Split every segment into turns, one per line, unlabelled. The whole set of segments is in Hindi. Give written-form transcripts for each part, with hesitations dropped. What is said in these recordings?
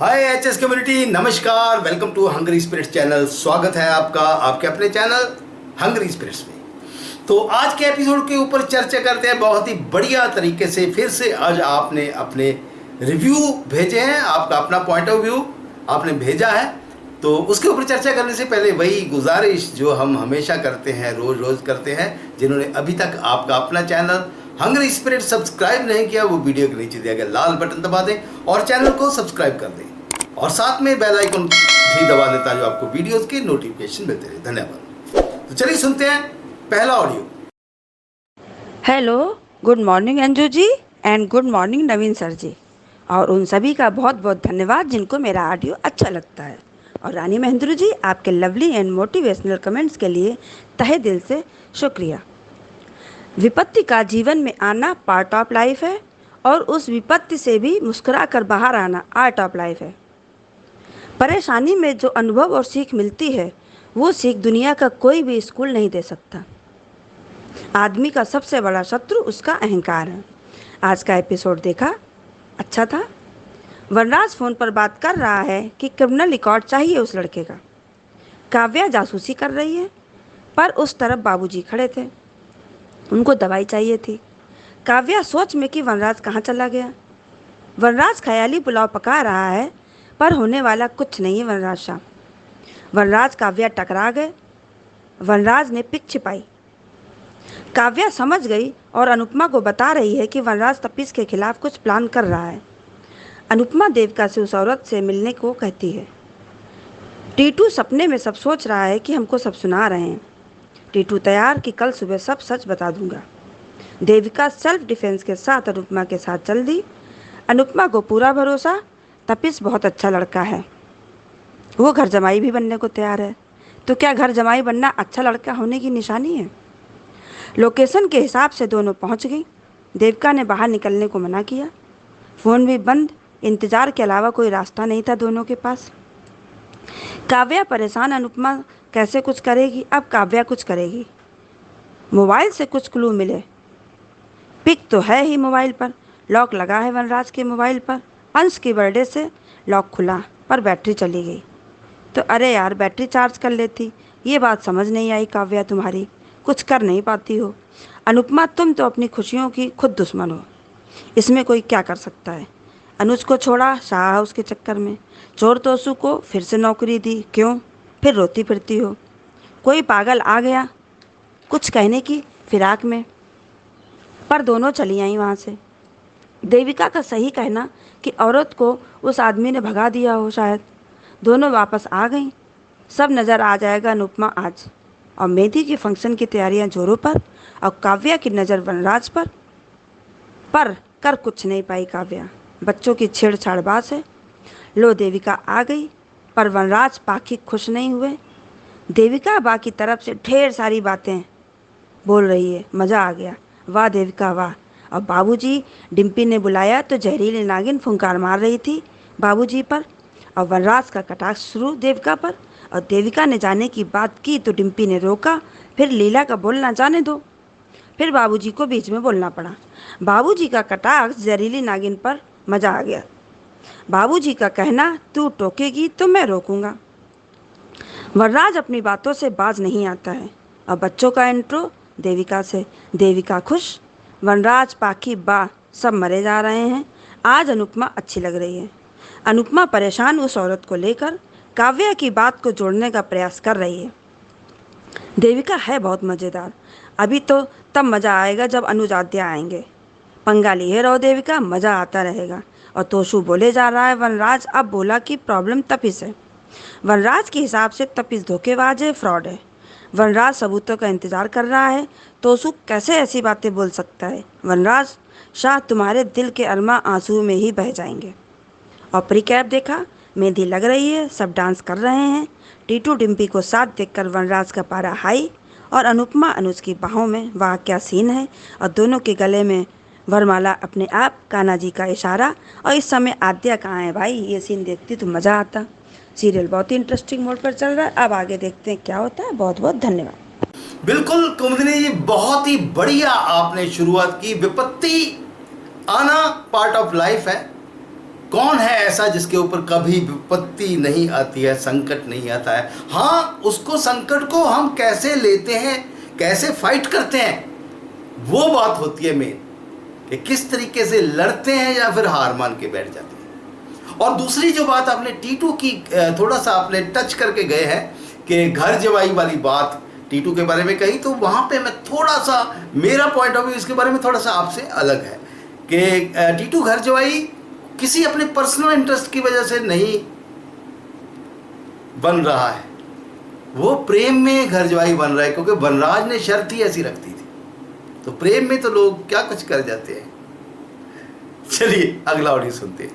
हाय एचएस कम्युनिटी, नमस्कार। Welcome to hungry spirits channel. स्वागत है आपका आपके अपने चैनल हंग्री स्पिरिट्स में। तो आज के एपिसोड के ऊपर चर्चा करते हैं बहुत ही बढ़िया तरीके से। फिर से आज आपने अपने रिव्यू भेजे हैं, आपका अपना पॉइंट ऑफ व्यू आपने भेजा है। तो उसके ऊपर चर्चा करने से पहले वही गुजारिश जो हम हमेशा करते हैं, रोज़ रोज़ करते हैं। जिन्होंने अभी तक आपका अपना चैनल हंग्री स्पिरिट सब्सक्राइब नहीं किया, वो वीडियो के नीचे दिया गया लाल बटन दबा दें और चैनल को सब्सक्राइब कर दें और साथ में बेल आइकन भी दबा दें ताकि आपको वीडियोस के नोटिफिकेशन मिलते रहे। धन्यवाद। तो चलिए सुनते हैं पहला audio.
Hello, good morning Anju ji and good morning Naveen sir ji, और उन सभी का बहुत बहुत धन्यवाद जिनको मेरा ऑडियो अच्छा लगता है। और रानी महेंद्र जी, आपके लवली एंड मोटिवेशनल कमेंट्स के लिए तहे दिल से शुक्रिया। विपत्ति का जीवन में आना पार्ट ऑफ लाइफ है और उस विपत्ति से भी मुस्कुरा कर बाहर आना आर्ट ऑफ लाइफ है। परेशानी में जो अनुभव और सीख मिलती है वो सीख दुनिया का कोई भी स्कूल नहीं दे सकता। आदमी का सबसे बड़ा शत्रु उसका अहंकार है। आज का एपिसोड देखा, अच्छा था। वनराज फ़ोन पर बात कर रहा है कि क्रिमिनल रिकॉर्ड चाहिए उस लड़के का। काव्या जासूसी कर रही है, पर उस तरफ बाबूजी खड़े थे, उनको दवाई चाहिए थी। काव्या सोच में कि वनराज कहाँ चला गया। वनराज ख्याली पुलाव पका रहा है, पर होने वाला कुछ नहीं है। वनराज शाह, वनराज काव्या टकरा गए। वनराज ने पिक छिपाई। काव्या समझ गई और अनुपमा को बता रही है कि वनराज तपीस के खिलाफ कुछ प्लान कर रहा है। अनुपमा देविका से उस औरत से मिलने को कहती है। टीटू सपने में सब सोच रहा है कि हमको सब सुना रहे हैं। टीटू तैयार कि कल सुबह सब सच बता दूंगा। देविका सेल्फ डिफेंस के साथ अनुपमा के साथ चल दी। अनुपमा को पूरा भरोसा, तपीस बहुत अच्छा लड़का है, वो घर जमाई भी बनने को तैयार है। तो क्या घर जमाई बनना अच्छा लड़का होने की निशानी है? लोकेशन के हिसाब से दोनों पहुंच गई। देविका ने बाहर निकलने को मना किया। फ़ोन भी बंद। इंतज़ार के अलावा कोई रास्ता नहीं था दोनों के पास। काव्या परेशान, अनुपमा कैसे कुछ करेगी। अब काव्या कुछ करेगी। मोबाइल से कुछ क्लू मिले। पिक तो है ही मोबाइल पर, लॉक लगा है वनराज के मोबाइल पर। अंश की बर्थडे से लॉक खुला पर बैटरी चली गई। तो अरे यार, बैटरी चार्ज कर लेती। ये बात समझ नहीं आई काव्या, तुम्हारी कुछ कर नहीं पाती हो। अनुपमा, तुम तो अपनी खुशियों की खुद दुश्मन हो। इसमें कोई क्या कर सकता है। अनुज को छोड़ा, शाह उसके चक्कर में। चोर तोसू को फिर से नौकरी दी, क्यों? फिर रोती फिरती हो। कोई पागल आ गया कुछ कहने की फिराक में, पर दोनों चली आई वहाँ से। देविका का सही कहना कि औरत को उस आदमी ने भगा दिया हो शायद। दोनों वापस आ गईं। सब नज़र आ जाएगा अनुपमा आज। और मेहंदी के फंक्शन की तैयारियां जोरों पर और काव्या की नज़र वनराज पर कर कुछ नहीं पाई काव्या। बच्चों की छेड़छाड़बाज है। लो, देविका आ गई, पर वनराज पाखी खुश नहीं हुए। देविका बा की तरफ से ढेर सारी बातें बोल रही है। मज़ा आ गया, वाह देविका वाह। और बाबूजी, डिम्पी ने बुलाया तो जहरीली नागिन फुंकार मार रही थी बाबूजी पर, और वनराज का कटाक्ष शुरू देविका पर। और देविका ने जाने की बात की तो डिम्पी ने रोका। फिर लीला का बोलना जाने दो, फिर बाबूजी को बीच में बोलना पड़ा। बाबूजी का कटाक्ष जहरीली नागिन पर, मज़ा आ गया। बाबूजी का कहना, तू टोकेगी तो मैं रोकूंगा। वनराज अपनी बातों से बाज नहीं आता है। और बच्चों का इंट्रो देविका से। देविका खुश, वनराज, पाखी, बा सब मरे जा रहे हैं। आज अनुपमा अच्छी लग रही है। अनुपमा परेशान उस औरत को लेकर काव्या की बात को जोड़ने का प्रयास कर रही है। देविका है बहुत मज़ेदार। अभी तो तब मज़ा आएगा जब अनुजाद्या आएंगे। पंगा लिए रहो देविका, मज़ा आता रहेगा। और तोशु बोले जा रहा है वनराज अब बोला कि प्रॉब्लम तपीस है। वनराज के हिसाब से तपीस धोखेबाज है, फ्रॉड है। वनराज सबूतों का इंतज़ार कर रहा है। तोशु कैसे ऐसी बातें बोल सकता है। वनराज शाह, तुम्हारे दिल के अरमा आंसू में ही बह जाएंगे। और प्रीकैप देखा, मेहंदी लग रही है, सब डांस कर रहे हैं। टीटू डिम्पी को साथ देखकर वनराज का पारा हाई और अनुपमा अनुज की बाहों में। वाह क्या सीन है। और दोनों के गले में वरमाला अपने आप, कान्हा जी का इशारा। और इस समय आद्या कहाँ है भाई, ये सीन देखती तो मज़ा आता। सीरियल बहुत ही इंटरेस्टिंग मोड पर चल रहा है। अब आगे देखते हैं क्या होता है। बहुत बहुत धन्यवाद।
बिल्कुल कुमुदिनी जी, बहुत ही बढ़िया आपने शुरुआत की। विपत्ति आना पार्ट ऑफ लाइफ है, कौन है ऐसा जिसके ऊपर कभी विपत्ति नहीं आती है, संकट नहीं आता है? हाँ, उसको संकट को हम कैसे लेते हैं, कैसे फाइट करते हैं, वो बात होती है मेन, कि किस तरीके से लड़ते हैं या फिर हार मान के बैठ जाते हैं। और दूसरी जो बात आपने टीटू की थोड़ा सा आपने टच करके गए हैं कि घर जवाई वाली बात टीटू के बारे में कही, तो वहाँ पे मैं थोड़ा सा, मेरा पॉइंट ऑफ व्यू इसके बारे में थोड़ा सा आपसे अलग है कि टीटू घर जवाई किसी अपने पर्सनल इंटरेस्ट की वजह से नहीं बन रहा है, वो प्रेम में घर जवाई बन रहा है, क्योंकि वनराज ने शर्त ही ऐसी रखती थी। तो प्रेम में तो लोग क्या कुछ कर जाते हैं। चलिए अगला ऑडियो सुनते हैं।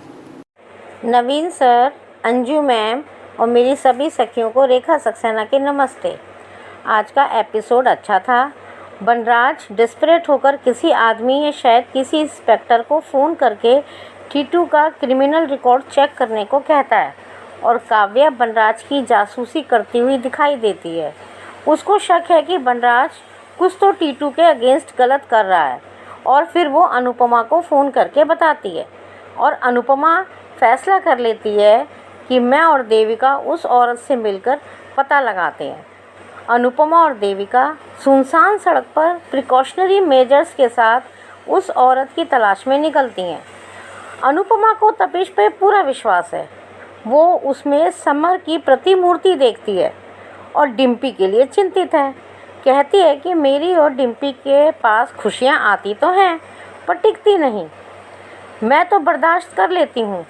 नवीन सर, अंजू मैम और मेरी सभी सखियों को रेखा सक्सेना के नमस्ते। आज का एपिसोड अच्छा था। वनराज डिस्परेट होकर किसी आदमी या शायद किसी इंस्पेक्टर को फ़ोन करके टीटू का क्रिमिनल रिकॉर्ड चेक करने को कहता है और काव्या वनराज की जासूसी करती हुई दिखाई देती है। उसको शक है कि वनराज कुछ तो टीटू के अगेंस्ट गलत कर रहा है और फिर वो अनुपमा को फ़ोन करके बताती है और अनुपमा फैसला कर लेती है कि मैं और देविका उस औरत से मिलकर पता लगाते हैं। अनुपमा और देविका सुनसान सड़क पर प्रिकॉशनरी मेजर्स के साथ उस औरत की तलाश में निकलती हैं। अनुपमा को तपिश पे पूरा विश्वास है। वो उसमें समर की प्रतिमूर्ति देखती है और डिम्पी के लिए चिंतित है। कहती है कि मेरी और डिम्पी के पास खुशियाँ आती तो हैं पर टिकती नहीं। मैं तो बर्दाश्त कर लेती हूँ,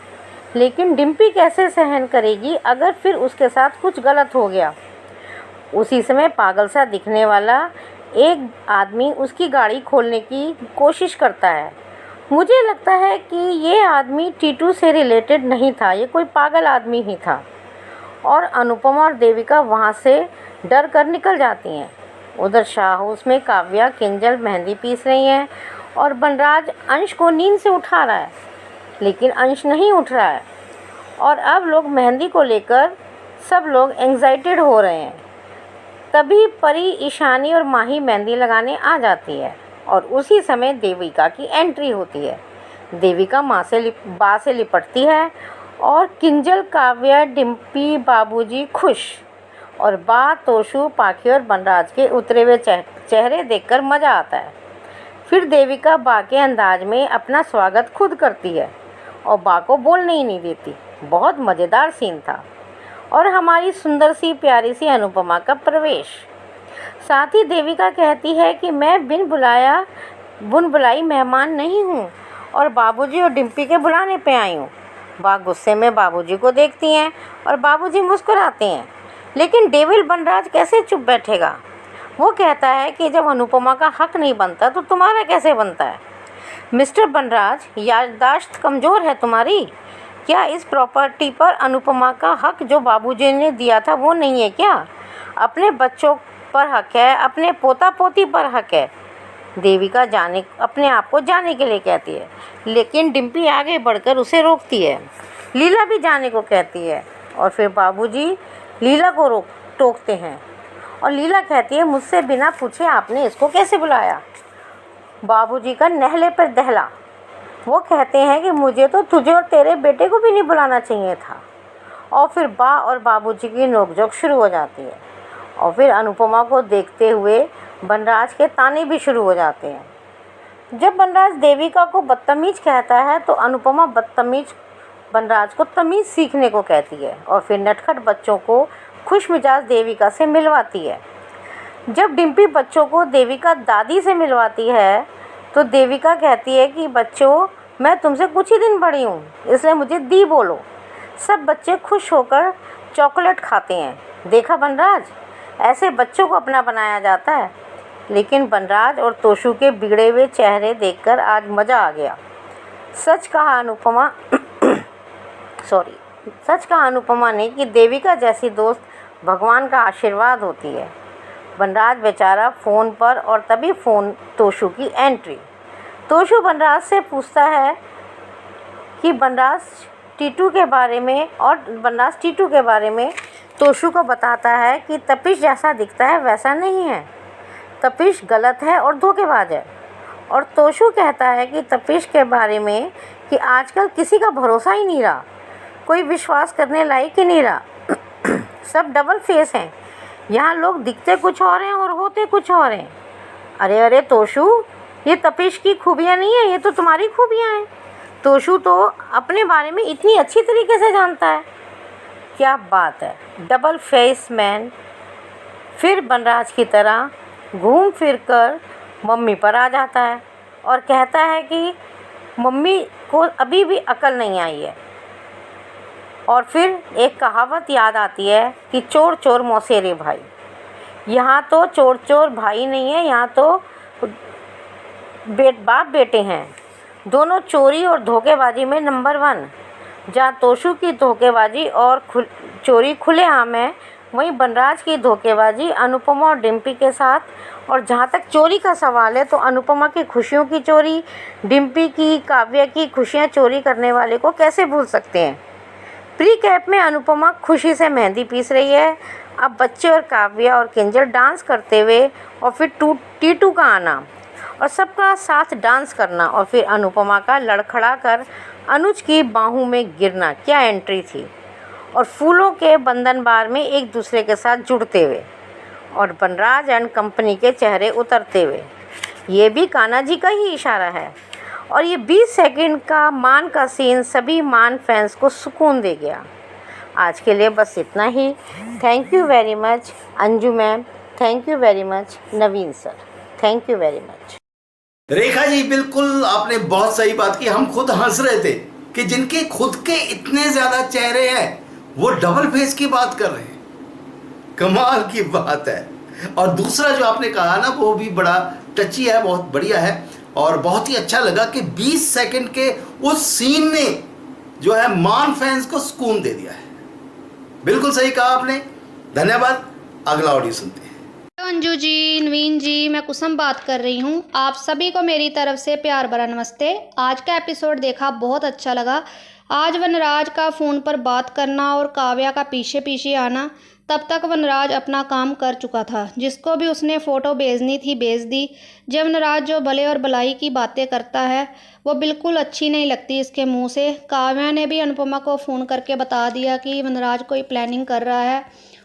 लेकिन डिम्पी कैसे सहन करेगी अगर फिर उसके साथ कुछ गलत हो गया। उसी समय पागल सा दिखने वाला एक आदमी उसकी गाड़ी खोलने की कोशिश करता है। मुझे लगता है कि ये आदमी टीटू से रिलेटेड नहीं था, ये कोई पागल आदमी ही था। और अनुपमा और देविका वहाँ से डर कर निकल जाती हैं। उधर शाह हाउस में काव्या किंजल मेहंदी पीस रही हैं और वनराज अंश को नींद से उठा रहा है, लेकिन अंश नहीं उठ रहा है। और अब लोग मेहंदी को लेकर सब लोग एंग्जाइटेड हो रहे हैं। तभी परी, ईशानी और माही मेहंदी लगाने आ जाती है और उसी समय देविका की एंट्री होती है। देविका बा से लिपटती है और किंजल, काव्या, डिम्पी, बाबूजी खुश और बा, तोशु, पाखी और वनराज के उतरे हुए चेहरे देखकर मज़ा आता है। फिर देविका बा के अंदाज में अपना स्वागत खुद करती है और बा को बोलने ही नहीं देती। बहुत मज़ेदार सीन था। और हमारी सुंदर सी प्यारी सी अनुपमा का प्रवेश। साथ ही देविका कहती है कि मैं बिन बुलाई मेहमान नहीं हूँ और बाबूजी और डिम्पी के बुलाने पे आई हूँ। बा गुस्से में बाबूजी को देखती हैं और बाबूजी मुस्कुराते हैं, लेकिन डेविल वनराज कैसे चुप बैठेगा। वो कहता है कि जब अनुपमा का हक नहीं बनता तो तुम्हारा कैसे बनता है। मिस्टर वनराज, याददाश्त कमज़ोर है तुम्हारी। क्या इस प्रॉपर्टी पर अनुपमा का हक जो बाबूजी ने दिया था वो नहीं है क्या? अपने बच्चों पर हक है, अपने पोता पोती पर हक है। देविका अपने आप को जाने के लिए कहती है, लेकिन डिम्पी आगे बढ़कर उसे रोकती है। लीला भी जाने को कहती है और फिर बाबूजी लीला को टोकते हैं और लीला कहती है, मुझसे बिना पूछे आपने इसको कैसे बुलाया। बाबूजी का नहले पर दहला। वो कहते हैं कि मुझे तो तुझे और तेरे बेटे को भी नहीं बुलाना चाहिए था। और फिर बा और बाबूजी की नोकझोंक शुरू हो जाती है और फिर अनुपमा को देखते हुए वनराज के ताने भी शुरू हो जाते हैं। जब वनराज देविका को बदतमीज कहता है तो अनुपमा वनराज को तमीज़ सीखने को कहती है और फिर नटखट बच्चों को खुशमिजाज देविका से मिलवाती है। जब डिम्पी बच्चों को देविका दादी से मिलवाती है तो देविका कहती है कि बच्चों, मैं तुमसे कुछ ही दिन बड़ी हूँ, इसलिए मुझे दी बोलो। सब बच्चे खुश होकर चॉकलेट खाते हैं। देखा वनराज, ऐसे बच्चों को अपना बनाया जाता है। लेकिन वनराज और तोशु के बिगड़े हुए चेहरे देखकर आज मज़ा आ गया। सच कहा अनुपमा ने कि देविका जैसी दोस्त भगवान का आशीर्वाद होती है। वनराज बेचारा फ़ोन पर और तभी तोशु की एंट्री। तोशु वनराज से पूछता है कि वनराज टीटू के बारे में तोशु को बताता है कि तपिश जैसा दिखता है वैसा नहीं है, तपिश गलत है और धोखेबाज है। और तोशु कहता है कि तपिश के बारे में कि आजकल किसी का भरोसा ही नहीं रहा, कोई विश्वास करने लायक ही नहीं रहा। सब डबल फेस हैं। यहाँ लोग दिखते कुछ और हैं और होते कुछ और हैं। अरे अरे तोशु, ये तपिश की खूबियाँ नहीं है, ये तो तुम्हारी खूबियाँ हैं। तोशु तो अपने बारे में इतनी अच्छी तरीके से जानता है। क्या बात है। डबल फेस मैन फिर बनराज की तरह घूम फिर कर मम्मी पर आ जाता है और कहता है कि मम्मी को अभी भी अकल नहीं आई है। और फिर एक कहावत याद आती है कि चोर चोर मौसेरे भाई। यहाँ तो चोर चोर भाई नहीं है, यहाँ तो बाप बेटे हैं। दोनों चोरी और धोखेबाजी में नंबर 1। जहाँ तोशु की धोखेबाजी और चोरी खुलेआम है, वहीं बनराज की धोखेबाजी अनुपमा और डिम्पी के साथ। और जहाँ तक चोरी का सवाल है तो अनुपमा की खुशियों की चोरी, डिम्पी की, काव्या की खुशियाँ चोरी करने वाले को कैसे भूल सकते हैं। प्री कैप में अनुपमा खुशी से मेहंदी पीस रही है। अब बच्चे और काव्या और किंजल डांस करते हुए और फिर टीटू का आना और सबका साथ डांस करना और फिर अनुपमा का लड़खड़ा कर अनुज की बाहों में गिरना, क्या एंट्री थी। और फूलों के बंधन बार में एक दूसरे के साथ जुड़ते हुए और बनराज एंड कंपनी के चेहरे उतरते हुए, ये भी कान्हा जी का ही इशारा है। और ये 20 सेकंड का मान का सीन सभी मान फैंस को सुकून दे गया। आज के लिए बस इतना ही। Thank you very much Anju ma'am, thank you very much Naveen sir, thank you very much.
Rekha ji, बिल्कुल आपने बहुत सही बात की। हम खुद हंस रहे थे कि जिनके खुद के इतने ज्यादा चेहरे हैं वो डबल फेस की बात कर रहे हैं। कमाल की बात है। और दूसरा जो आपने कहा ना, वो भी बड़ा टची है, बहुत बढ़िया है और बहुत ही अच्छा लगा कि 20 सेकंड के उस सीन ने जो है मान फैंस को सुकून दे दिया है। बिल्कुल सही कहा आपने, धन्यवाद। अगला ऑडियो सुनते हैं।
अंजू जी, नवीन जी, मैं कुसुम बात कर रही हूँ। आप सभी को मेरी तरफ से प्यार भरा नमस्ते। आज का एपिसोड देखा, बहुत अच्छा लगा। आज वनराज का फ़ोन पर बात करना और काव्या का पीछे पीछे आना, तब तक वनराज अपना काम कर चुका था। जिसको भी उसने फ़ोटो भेजनी थी भेज दी। जब वनराज जो भले और भलाई की बातें करता है वो बिल्कुल अच्छी नहीं लगती इसके मुंह से। काव्या ने भी अनुपमा को फ़ोन करके बता दिया कि वनराज कोई प्लानिंग कर रहा है।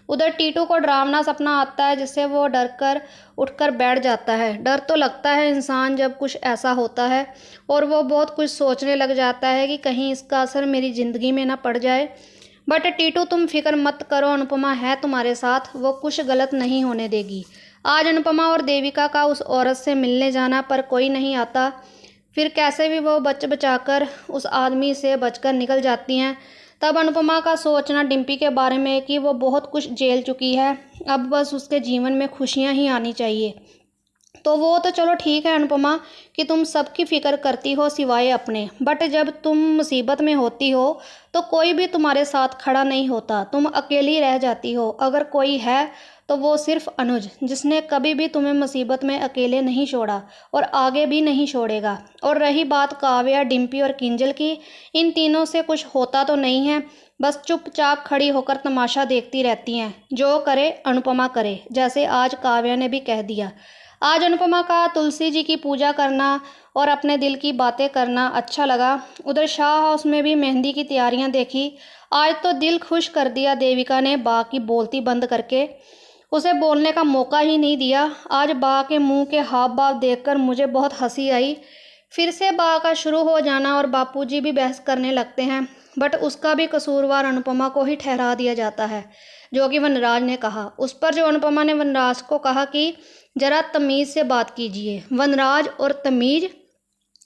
उधर टीटू को डरावना सपना आता है जिससे वो डर कर उठकर बैठ जाता है। डर तो लगता है इंसान जब कुछ ऐसा होता है और वो बहुत कुछ सोचने लग जाता है कि कहीं इसका असर मेरी ज़िंदगी में ना पड़ जाए। बट टीटू तुम फिक्र मत करो, अनुपमा है तुम्हारे साथ, वो कुछ गलत नहीं होने देगी। आज अनुपमा और देविका का उस औरत से मिलने जाना पर कोई नहीं आता, फिर कैसे भी वो बचाकर उस आदमी से बचकर निकल जाती हैं। तब अनुपमा का सोचना डिम्पी के बारे में कि वो बहुत कुछ झेल चुकी है, अब बस उसके जीवन में खुशियाँ ही आनी चाहिए। तो वो तो चलो ठीक है अनुपमा कि तुम सबकी फ़िक्र करती हो सिवाय अपने, बट जब तुम मुसीबत में होती हो तो कोई भी तुम्हारे साथ खड़ा नहीं होता, तुम अकेली रह जाती हो। अगर कोई है तो वो सिर्फ अनुज, जिसने कभी भी तुम्हें मुसीबत में अकेले नहीं छोड़ा और आगे भी नहीं छोड़ेगा। और रही बात काव्या, डिम्पी और किंजल की, इन तीनों से कुछ होता तो नहीं है, बस चुपचाप खड़ी होकर तमाशा देखती रहती हैं। जो करे अनुपमा करे, जैसे आज काव्या ने भी कह दिया। आज अनुपमा का तुलसी जी की पूजा करना और अपने दिल की बातें करना अच्छा लगा। उधर शाह हाउस में भी मेहंदी की तैयारियां देखी। आज तो दिल खुश कर दिया देविका ने, बा की बोलती बंद करके उसे बोलने का मौका ही नहीं दिया। आज बा के मुंह के हाव भाव देखकर मुझे बहुत हंसी आई। फिर से बा का शुरू हो जाना और बापूजी भी बहस करने लगते हैं, बट उसका भी कसूरवार अनुपमा को ही ठहरा दिया जाता है, जो कि वनराज ने कहा। उस पर जो अनुपमा ने वनराज को कहा कि ज़रा तमीज़ से बात कीजिए। वनराज और तमीज़,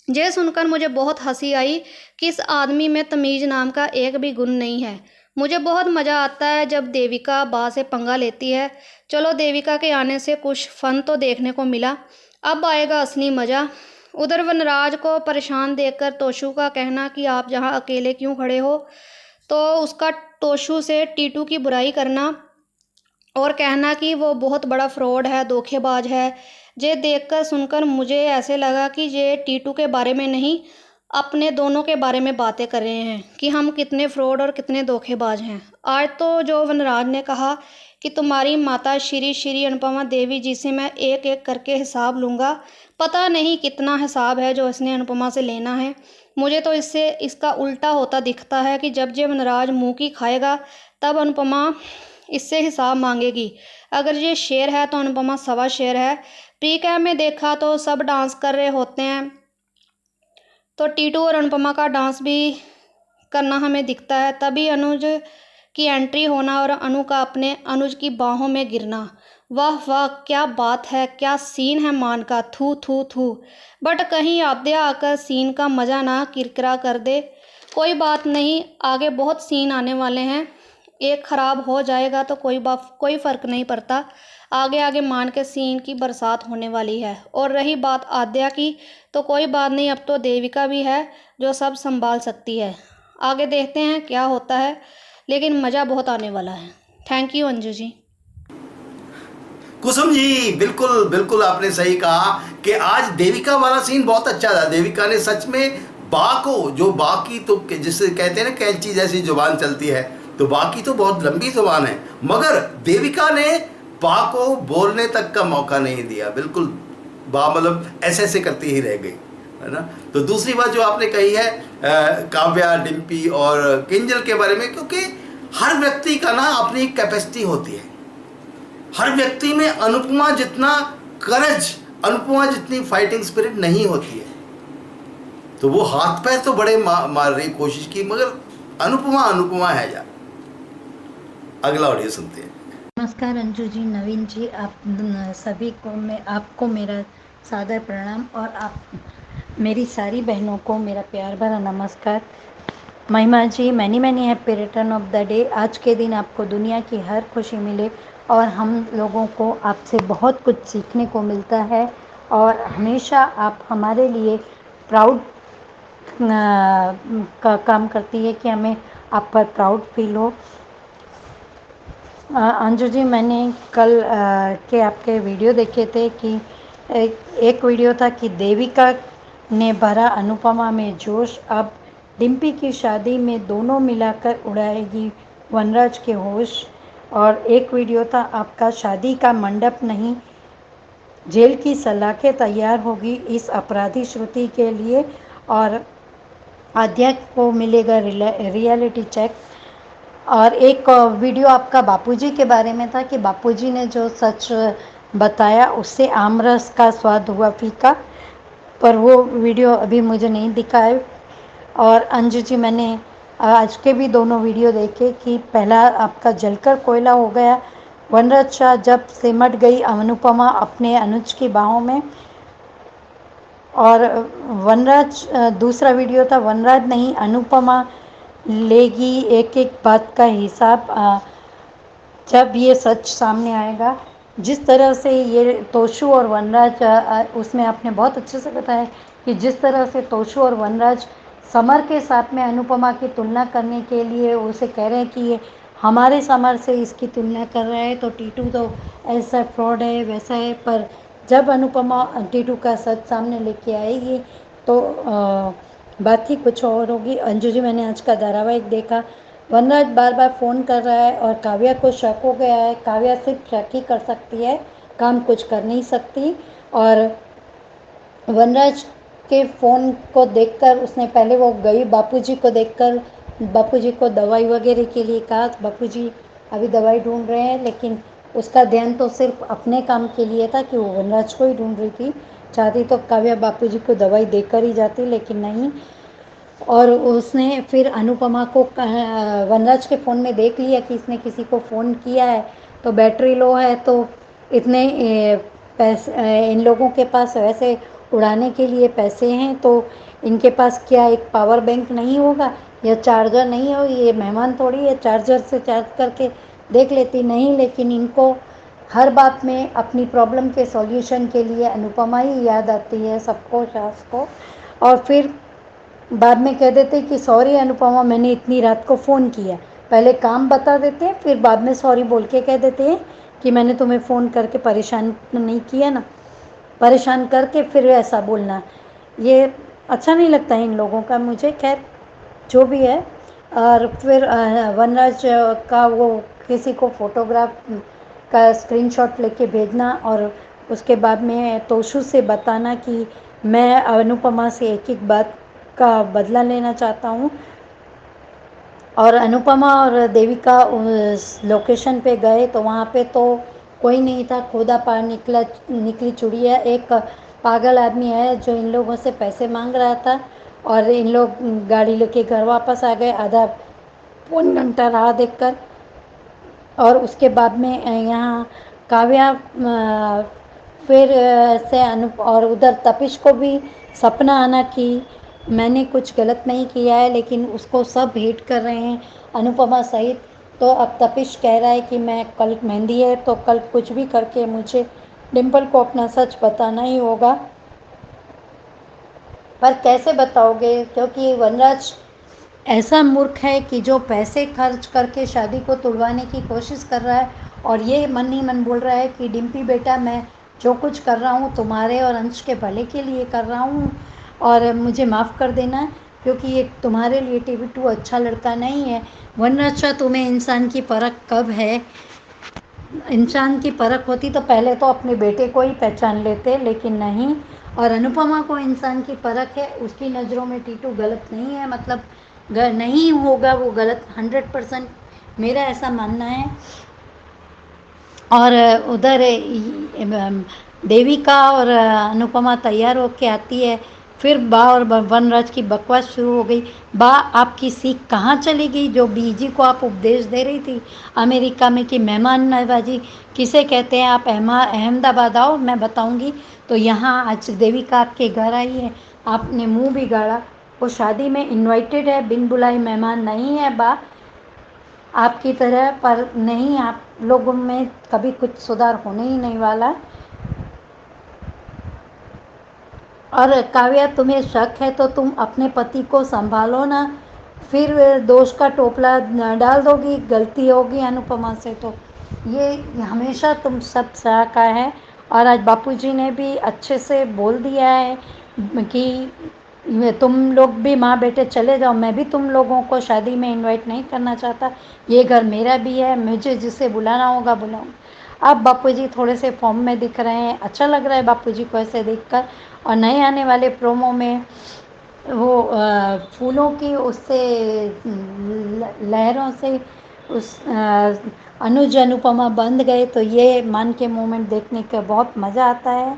ये सुनकर मुझे बहुत हंसी आई कि इस आदमी में तमीज़ नाम का एक भी गुण नहीं है। मुझे बहुत मज़ा आता है जब देविका बा से पंगा लेती है। चलो देविका के आने से कुछ फ़न तो देखने को मिला, अब आएगा असली मज़ा। उधर वनराज को परेशान देखकर तोशु का कहना कि आप जहाँ अकेले क्यों खड़े हो, तो उसका तोशु से टीटू की बुराई करना और कहना कि वो बहुत बड़ा फ्रॉड है, धोखेबाज है। ये देखकर सुनकर मुझे ऐसे लगा कि ये टीटू के बारे में नहीं, अपने दोनों के बारे में बातें कर रहे हैं कि हम कितने फ्रॉड और कितने धोखेबाज हैं। आज तो जो वनराज ने कहा कि तुम्हारी माता श्री अनुपमा देवी जी से मैं एक एक करके हिसाब लूँगा, पता नहीं कितना हिसाब है जो इसने अनुपमा से लेना है। मुझे तो इससे इसका उल्टा होता दिखता है कि जब ये वनराज मुँह की खाएगा तब अनुपमा इससे हिसाब मांगेगी। अगर ये शेर है तो अनुपमा सवा शेर है। प्री कैम में देखा तो सब डांस कर रहे होते हैं, तो टीटू और अनुपमा का डांस भी करना हमें दिखता है। तभी अनुज की एंट्री होना और अनु का अपने अनुज की बाहों में गिरना, वाह वाह क्या बात है, क्या सीन है मान का, थू थू थू। बट कहीं आद्या आकर सीन का मज़ा ना किरकिरा कर दे। कोई बात नहीं, आगे बहुत सीन आने वाले हैं, एक ख़राब हो जाएगा तो कोई फ़र्क नहीं पड़ता। आगे आगे मान के सीन की बरसात होने वाली है। और रही बात आद्या की, तो कोई बात नहीं, अब तो देविका भी है जो सब संभाल सकती है। आगे देखते हैं क्या होता है, लेकिन मज़ा बहुत आने वाला है। थैंक यू अंजू जी।
कुसुम जी, बिल्कुल बिल्कुल आपने सही कहा कि आज देविका वाला सीन बहुत अच्छा था। देविका ने सच में बा को, जो बा की तो जिसे कहते हैं ना कैंची जैसी जुबान चलती है, तो बा की तो बहुत लंबी जुबान है, मगर देविका ने बा को बोलने तक का मौका नहीं दिया। बिल्कुल बा मतलब ऐसे ऐसे करती ही रह गई, है ना। तो दूसरी बात जो आपने कही है काव्या, डिम्पी और किंजल के बारे में, क्योंकि हर व्यक्ति का ना अपनी कैपेसिटी होती है। हर व्यक्ति में अनुपमा जितना करेज, अनुपमा जितनी फाइटिंग स्पिरिट नहीं होती है। तो वो हाथ पैर तो बड़े मार रही कोशिश की, मगर अनुपमा है यार। अगला ऑडियो सुनते हैं।
नमस्कार अंजू जी, नवीन जी, आप सभी को आपको मेरा सादर प्रणाम और आप मेरी सारी बहनों को मेरा प्यार भरा नमस्कार। Mahima ji, many happy return of the day. आज के दिन आपको दुनिया की हर खुशी मिले और हम लोगों को आपसे बहुत कुछ सीखने को मिलता है और हमेशा आप हमारे लिए प्राउड का काम करती है कि हमें आप पर प्राउड फील हो। अंजू जी, मैंने कल के आपके वीडियो देखे थे कि एक वीडियो था कि देविका ने भरा अनुपमा में जोश, अब डिम्पी की शादी में दोनों मिलाकर उड़ाएगी वनराज के होश। और एक वीडियो था आपका, शादी का मंडप नहीं जेल की सलाखें तैयार होगी इस अपराधी श्रुति के लिए, और आद्या को मिलेगा रियलिटी चेक। और एक वीडियो आपका बापूजी के बारे में था कि बापूजी ने जो सच बताया उससे आमरस का स्वाद हुआ फीका, पर वो वीडियो अभी मुझे नहीं दिखा है। और अंजू जी, मैंने आज के भी दोनों वीडियो देखे कि पहला आपका जलकर कोयला हो गया, वनराज शाह जब सिमट गई अनुपमा अपने अनुज की बाहों में, और वनराज दूसरा वीडियो था वनराज नहीं अनुपमा लेगी एक एक बात का हिसाब, जब ये सच सामने आएगा। जिस तरह से ये तोशु और वनराज, उसमें आपने बहुत अच्छे से बताया कि जिस तरह से तोशु और वनराज समर के साथ में अनुपमा की तुलना करने के लिए उसे कह रहे हैं कि ये हमारे समर से इसकी तुलना कर रहा है, तो टीटू तो ऐसा फ्रॉड है वैसा है। पर जब अनुपमा टीटू का सच सामने लेके आएगी तो बात ही कुछ और होगी। अंजू जी, मैंने आज का धारावाहिक देखा, वनराज बार बार फ़ोन कर रहा है और काव्या को शक हो गया है। काव्या सिर्फ शक ही कर सकती है, काम कुछ कर नहीं सकती। और वनराज के फ़ोन को देखकर उसने पहले वो गई बापूजी को देखकर बापूजी को दवाई वगैरह के लिए कहा, बापूजी अभी दवाई ढूंढ रहे हैं, लेकिन उसका ध्यान तो सिर्फ अपने काम के लिए था कि वो वनराज को ही ढूंढ रही थी। चाहती तो काव्या बापूजी को दवाई देकर ही जाती, लेकिन नहीं। और उसने फिर अनुपमा को वनराज के फ़ोन में देख लिया कि इसने किसी को फ़ोन किया है, तो बैटरी लो है, तो इतने पैसे इन लोगों के पास वैसे उड़ाने के लिए पैसे हैं, तो इनके पास क्या एक पावर बैंक नहीं होगा या चार्जर नहीं हो, ये मेहमान थोड़ी है चार्जर से चार्ज करके देख लेती, नहीं। लेकिन इनको हर बात में अपनी प्रॉब्लम के सॉल्यूशन के लिए अनुपमा ही याद आती है सबको, सास को। और फिर बाद में कह देते कि सॉरी अनुपमा, मैंने इतनी रात को फ़ोन किया। पहले काम बता देते हैं, फिर बाद में सॉरी बोल के कह देते हैं कि मैंने तुम्हें फ़ोन करके परेशान नहीं किया ना, परेशान करके फिर ऐसा बोलना, ये अच्छा नहीं लगता है इन लोगों का मुझे। खैर जो भी है। और फिर वनराज का वो किसी को फ़ोटोग्राफ का स्क्रीनशॉट लेके भेजना और उसके बाद में तोशु से बताना कि मैं अनुपमा से एक एक बात का बदला लेना चाहता हूँ। और अनुपमा और देविका उस लोकेशन पे गए तो वहाँ पे तो कोई नहीं था, खोदा पार निकली चुड़िया। एक पागल आदमी है जो इन लोगों से पैसे मांग रहा था और इन लोग गाड़ी लेके घर वापस आ गए आधा पौन घंटा राह देखकर। और उसके बाद में यहाँ काव्या फिर से अनुप और उधर तपिश को भी सपना आना कि मैंने कुछ गलत नहीं किया है, लेकिन उसको सब हेट कर रहे हैं अनुपमा सहित। तो अब तपिश कह रहा है कि मैं कल मेहंदी है तो कल कुछ भी करके मुझे डिम्पल को अपना सच बताना ही होगा। पर कैसे बताओगे, क्योंकि वनराज ऐसा मूर्ख है कि जो पैसे खर्च करके शादी को तुड़वाने की कोशिश कर रहा है और ये मन ही मन बोल रहा है कि डिम्पी बेटा मैं जो कुछ कर रहा हूँ तुम्हारे और अंश के भले के लिए कर रहा हूँ और मुझे माफ़ कर देना, क्योंकि ये तुम्हारे लिए टीवी2 अच्छा लड़का नहीं है। वनराज तुम्हें इंसान की परख कब है? इंसान की परख होती तो पहले तो अपने बेटे को ही पहचान लेते, लेकिन नहीं। और अनुपमा को इंसान की परख है, उसकी नज़रों में टीटू गलत नहीं है, मतलब नहीं होगा वो गलत 100%, मेरा ऐसा मानना है। और उधर देविका और अनुपमा तैयार होके आती है, फिर बा और वनराज की बकवास शुरू हो गई। बा आपकी सीख कहाँ चली गई जो बीजी को आप उपदेश दे रही थी अमेरिका में कि मेहमान नवाजी किसे कहते हैं, आप अहमदाबाद आओ मैं बताऊंगी। तो यहाँ आज देविका आपके घर आई है, आपने मुंह भी गाड़ा। वो शादी में इनवाइटेड है, बिन बुलाई मेहमान नहीं है बा आपकी तरह, पर नहीं, आप लोगों में कभी कुछ सुधार होने ही नहीं वाला। और काव्या तुम्हें शक है तो तुम अपने पति को संभालो ना, फिर दोष का टोपला डाल दोगी, गलती होगी अनुपमा से तो ये हमेशा तुम सब सह का है। और आज बापूजी ने भी अच्छे से बोल दिया है कि तुम लोग भी माँ बेटे चले जाओ, मैं भी तुम लोगों को शादी में इनवाइट नहीं करना चाहता, ये घर मेरा भी है, मुझे जिसे बुलाना होगा बुलाऊँ। अब बापूजी थोड़े से फॉर्म में दिख रहे हैं, अच्छा लग रहा है बापूजी को ऐसे देखकर। और नए आने वाले प्रोमो में वो फूलों की उससे लहरों से उस अनुज अनुपमा बंध गए, तो ये मन के मोमेंट देखने का बहुत मज़ा आता है।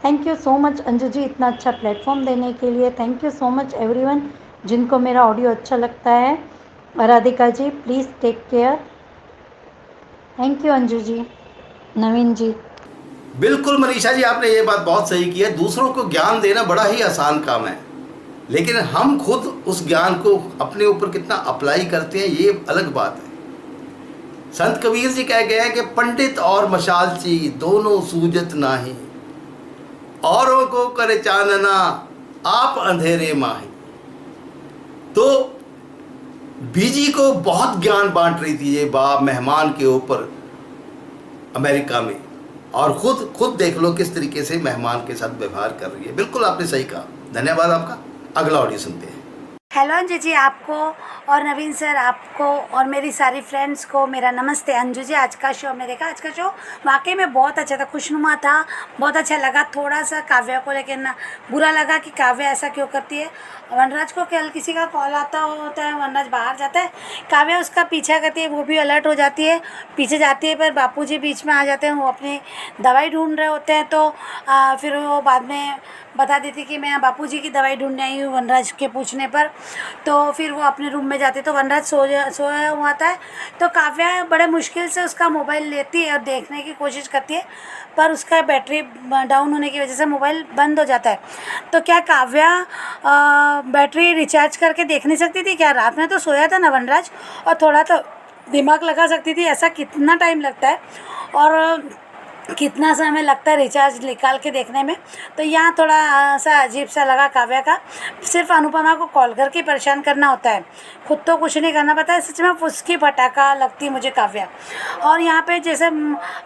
Thank you so much Anju ji इतना अच्छा प्लेटफॉर्म देने के लिए। Thank you so much everyone जिनको मेरा ऑडियो अच्छा लगता है। Radhika ji please take care. Thank you Anju ji, Naveen ji.
बिल्कुल मनीषा जी, आपने ये बात बहुत सही की है। दूसरों को ज्ञान देना बड़ा ही आसान काम है, लेकिन हम खुद उस ज्ञान को अपने ऊपर कितना अप्लाई करते हैं ये अलग बात है। संत कबीर जी कह गए हैं कि पंडित और मशालची दोनों सूझत नाही, औरों को करे चानना आप अंधेरे माही। तो बीजी को बहुत ज्ञान बांट रही थी ये बा मेहमान के ऊपर अमेरिका में, और खुद देख लो किस तरीके से मेहमान के साथ व्यवहार कर रही है। बिल्कुल आपने सही कहा, धन्यवाद आपका। अगला ऑडियो सुनते हैं।
हेलो अंजू जी, आपको और नवीन सर आपको और मेरी सारी फ्रेंड्स को मेरा नमस्ते। अंजू जी, आज का शो हमने देखा, आज का शो वाकई में बहुत अच्छा था, खुशनुमा था, बहुत अच्छा लगा। थोड़ा सा काव्या को लेकिन बुरा लगा कि काव्या ऐसा क्यों करती है। वनराज को कल किसी का कॉल आता होता है, वनराज बाहर जाता है, काव्या उसका पीछा करती है, वो भी अलर्ट हो जाती है, पीछे जाती है, पर बापूजी बीच में आ जाते हैं, वो अपनी दवाई ढूंढ रहे होते हैं। तो फिर वो बाद में बता देती कि मैं बापूजी की दवाई ढूंढने आई हूँ वनराज के पूछने पर। तो फिर वो अपने रूम में जाते तो वनराज सोया हुआ था। तो काव्या बड़े मुश्किल से उसका मोबाइल लेती है और देखने की कोशिश करती है, पर उसका बैटरी डाउन होने की वजह से मोबाइल बंद हो जाता है। तो क्या काव्या बैटरी रिचार्ज करके देख नहीं सकती थी क्या? रात में तो सोया था ना वनराज, और थोड़ा तो दिमाग लगा सकती थी। ऐसा कितना टाइम लगता है और कितना समय लगता है रिचार्ज निकाल के देखने में। तो यहाँ थोड़ा सा अजीब सा लगा काव्या का। सिर्फ अनुपमा को कॉल करके परेशान करना होता है, खुद तो कुछ नहीं करना पड़ता है। सच में उसकी पटाखा लगती है मुझे काव्या। और यहाँ पे जैसे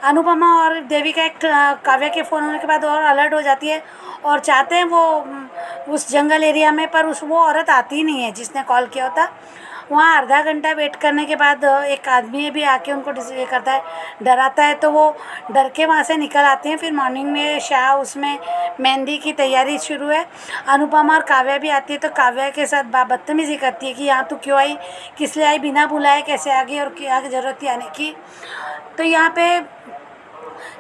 अनुपमा और देविका एक काव्या के फ़ोन होने के बाद और अलर्ट हो जाती है और चाहते हैं वो उस जंगल एरिया में, पर वो औरत आती ही नहीं है जिसने कॉल किया होता। वहाँ आधा घंटा वेट करने के बाद एक आदमी भी आके उनको ये करता है, डराता है, तो वो डर के वहाँ से निकल आते हैं। फिर मॉर्निंग में शाह उसमें मेहंदी की तैयारी शुरू है। अनुपमा और काव्या भी आती है, तो काव्या के साथ बदतमीज़ी करती है कि यहाँ तू क्यों आई, किस लिए आई, बिना बुलाए कैसे आ गई, और क्या ज़रूरत थी आने की। तो यहाँ पे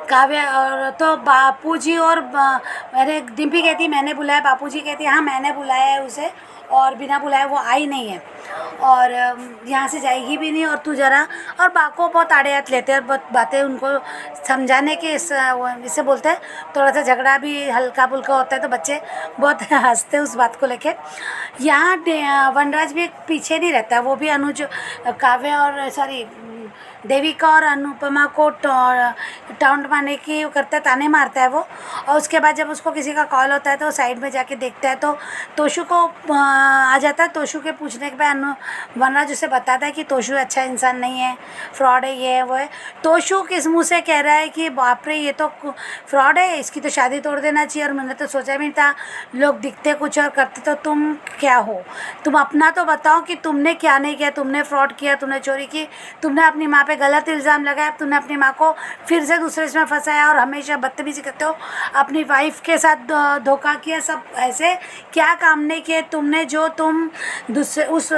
काव्या और तो बापूजी और मैंने डिम्पी कहती मैंने बुलाया, बापूजी कहती हाँ मैंने बुलाया है उसे, और बिना बुलाए वो आई नहीं है, और यहाँ से जाएगी भी नहीं, और तू ज़रा, और बाको बहुत आड़े हाथ लेते हैं और बहुत बातें उनको समझाने के इससे बोलते हैं। थोड़ा सा झगड़ा भी हल्का फुल्का होता है तो बच्चे बहुत हंसते हैं उस बात को लेके। यहाँ वनराज भी पीछे नहीं रहता, वो भी अनुज काव्या और सॉरी देविका और अनुपमा को टाउंट मारने की करता है, ताने मारता है वो। और उसके बाद जब उसको किसी का कॉल होता है तो साइड में जाके देखता है, तो तोशु को आ जाता है। तोशु के पूछने के बाद वनराज उसे बताता है कि तोशु अच्छा इंसान नहीं है, फ्रॉड है, ये है वो है। तोशु किस मुँह से कह रहा है कि बाप रे ये तो फ्रॉड है, इसकी तो शादी तोड़ देना चाहिए, और मैंने तो सोचा भी नहीं था, लोग दिखते कुछ और करते, तो तुम क्या हो, तुम अपना तो बताओ कि तुमने क्या नहीं किया, तुमने फ्रॉड किया, तुमने चोरी की, तुमने अपनी माँ पे गलत इल्ज़ाम लगाया, तुमने अपनी माँ को फिर से दूसरे इसमें फंसाया, और हमेशा बदतमीजी करते हो, अपनी वाइफ के साथ धोखा किया। सब ऐसे क्या काम नहीं किए तुमने जो तुम दूसरे उस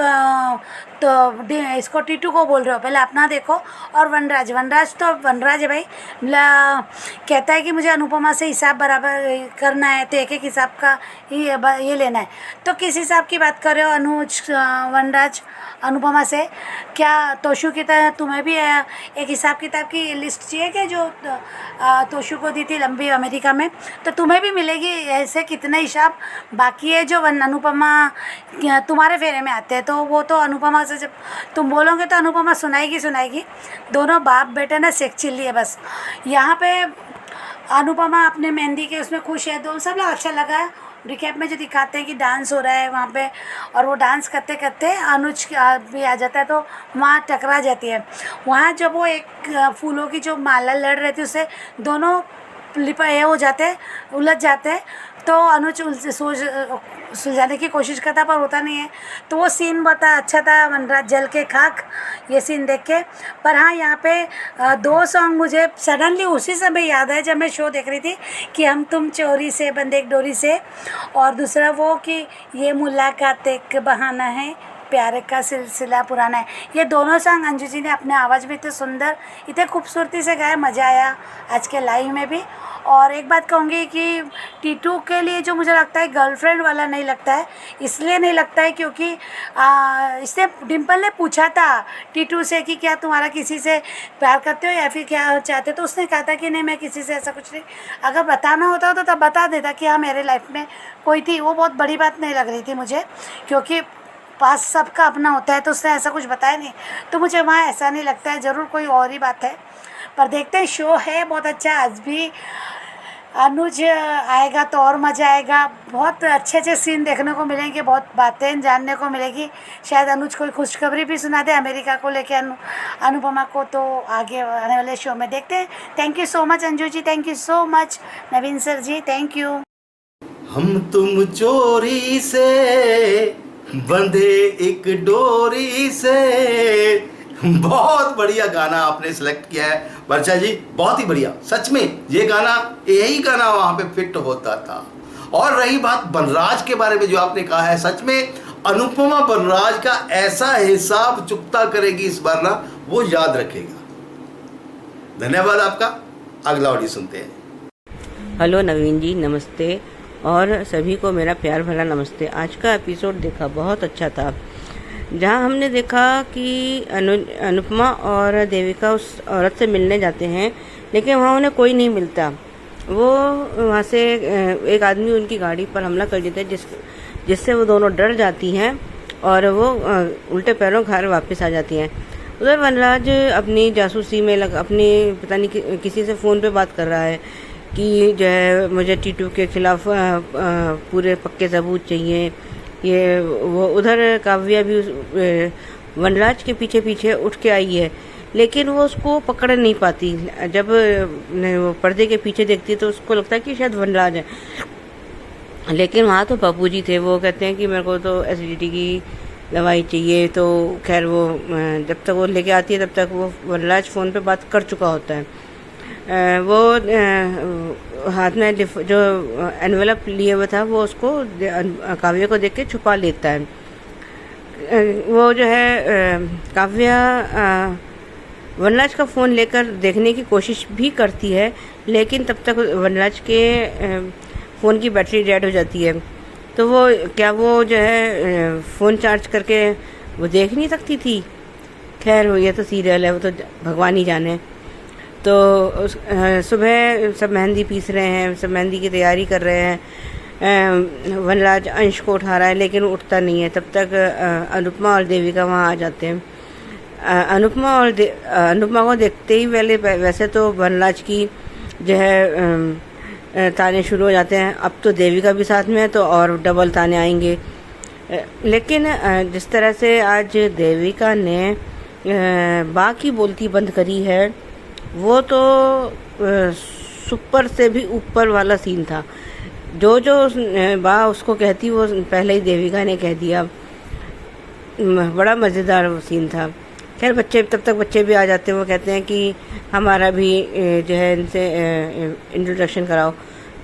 तो इसको टीटू को बोल रहे हो, पहले अपना देखो। और वनराज तो वनराज है भाई, कहता है कि मुझे अनुपमा से हिसाब बराबर करना है, तो एक एक हिसाब का ये लेना है। तो किस हिसाब की बात कर रहे हो अनुज वनराज अनुपमा से? क्या तोशु की तरह तुम्हें भी एक हिसाब किताब की लिस्ट चाहिए क्या, जो तोशु को दी थी लंबी अमेरिका में, तो तुम्हें भी मिलेगी ऐसे कितने हिसाब बाकी है जो अनुपमा तुम्हारे फेरे में आते हैं। तो वो तो अनुपमा से जब तुम बोलोगे तो अनुपमा सुनाएगी। दोनों बाप बेटे ना सेक चिल्ली है बस। यहाँ पे अनुपमा अपने मेहंदी के उसमें खुश है, तो सब लोग अच्छा लगा है। रिकैप में जो दिखाते हैं कि डांस हो रहा है वहाँ पे, और वो डांस करते करते अनुज भी आ जाता है, तो वहाँ टकरा जाती है। वहाँ जब वो एक फूलों की जो माला लड़ रही थी उससे दोनों ये हो जाते हैं, उलझ जाते हैं, तो अनुज सुलझाने की कोशिश करता पर होता नहीं है। तो वो सीन बहुत अच्छा था, वनराज जल के खाक, ये सीन देख के। पर हाँ, यहाँ पे 2 सॉन्ग मुझे सडनली उसी समय याद है जब मैं शो देख रही थी, कि हम तुम चोरी से बंधे एक डोरी से, और दूसरा वो कि ये मुलाकात एक बहाना है, प्यार का सिलसिला पुराना है। ये दोनों सॉन्ग अंजू जी ने अपने आवाज़ में इतने सुंदर, इतने खूबसूरती से गाए, मज़ा आया आज के लाइव में भी। और एक बात कहूँगी कि टीटू के लिए जो मुझे लगता है गर्लफ्रेंड वाला नहीं लगता है, इसलिए नहीं लगता है क्योंकि इसने डिम्पल ने पूछा था टीटू से कि क्या तुम्हारा किसी से प्यार करते हो या फिर क्या चाहते हो, तो उसने कहा था कि नहीं मैं किसी से ऐसा कुछ नहीं। अगर बताना होता तो तब बता देता कि हाँ मेरे लाइफ में कोई थी। वो बहुत बड़ी बात नहीं लग रही थी मुझे, क्योंकि पास सबका अपना होता है, तो उसने ऐसा कुछ बताया नहीं, तो मुझे वहाँ ऐसा नहीं लगता है, ज़रूर कोई और ही बात है। पर देखते हैं, शो है बहुत अच्छा। आज भी अनुज आएगा तो और मज़ा आएगा, बहुत अच्छे अच्छे सीन देखने को मिलेंगे, बहुत बातें जानने को मिलेगी। शायद अनुज कोई खुशखबरी भी सुना दे अमेरिका को लेके अनुपमा को, तो आगे आने वाले शो में देखते हैं। Thank you so much Anju ji, thank you so much Naveen sir ji, thank you.
हम तुम चोरी से बंधे एक डोरी से। बहुत बढ़िया गाना आपने सेलेक्ट किया है वर्षा जी, बहुत ही बढ़िया। सच में ये गाना, यही गाना वहाँ पे फिट होता था। और रही बात बनराज के बारे में जो आपने कहा है, सच में अनुपमा बनराज का ऐसा हिसाब चुकता करेगी इस बार ना, वो याद रखेगा। धन्यवाद आपका। अगला ऑडियो सुनते हैं।
हेलो नवीन जी, नमस्ते, और सभी को मेरा प्यार भरा नमस्ते। आज का एपिसोड देखा, बहुत अच्छा था, जहां हमने देखा कि अनुपमा और देविका उस औरत से मिलने जाते हैं, लेकिन वहां उन्हें कोई नहीं मिलता। वो वहां से एक आदमी उनकी गाड़ी पर हमला कर देता है, जिससे वो दोनों डर जाती हैं और वो उल्टे पैरों घर वापस आ जाती हैं। उधर वनराज अपनी जासूसी में अपनी पता नहीं किसी से फ़ोन पे बात कर रहा है कि जो है मुझे टीटू के खिलाफ पूरे पक्के सबूत चाहिए, ये वो। उधर काव्या भी वनराज के पीछे पीछे उठ के आई है, लेकिन वो उसको पकड़ नहीं पाती। जब वो पर्दे के पीछे देखती है तो उसको लगता है कि शायद वनराज है, लेकिन वहाँ तो बापूजी थे। वो कहते हैं कि मेरे को तो एसिडिटी की दवाई चाहिए। तो खैर वो जब तक वो लेके आती है तब तक वो वनराज फ़ोन पे बात कर चुका होता है। वो हाथ में जो एनवेलप लिए हुआ था वो उसको काव्या को देख के छुपा लेता है। वो जो है काव्या वनराज का फ़ोन लेकर देखने की कोशिश भी करती है, लेकिन तब तक वनराज के फ़ोन की बैटरी डेड हो जाती है। तो वो जो है फ़ोन चार्ज करके वो देख नहीं सकती थी। खैर ये तो सीरियल है, वो तो भगवान ही जाने। तो सुबह सब मेहंदी पीस रहे हैं, सब मेहंदी की तैयारी कर रहे हैं। वनराज अंश को उठा रहा है लेकिन उठता नहीं है। तब तक अनुपमा और देविका वहाँ आ जाते हैं। अनुपमा को देखते ही वैसे तो वनराज की जो है ताने शुरू हो जाते हैं। अब तो देविका भी साथ में है तो और डबल ताने आएंगे। लेकिन जिस तरह से आज देविका ने बा की बोलती बंद करी है, वो तो सुपर से भी ऊपर वाला सीन था। जो बा उसको कहती वो पहले ही देविका ने कह दिया। बड़ा मज़ेदार वो सीन था। खैर तब तक बच्चे भी आ जाते हैं। वो कहते हैं कि हमारा भी जो है इनसे इंट्रोडक्शन कराओ।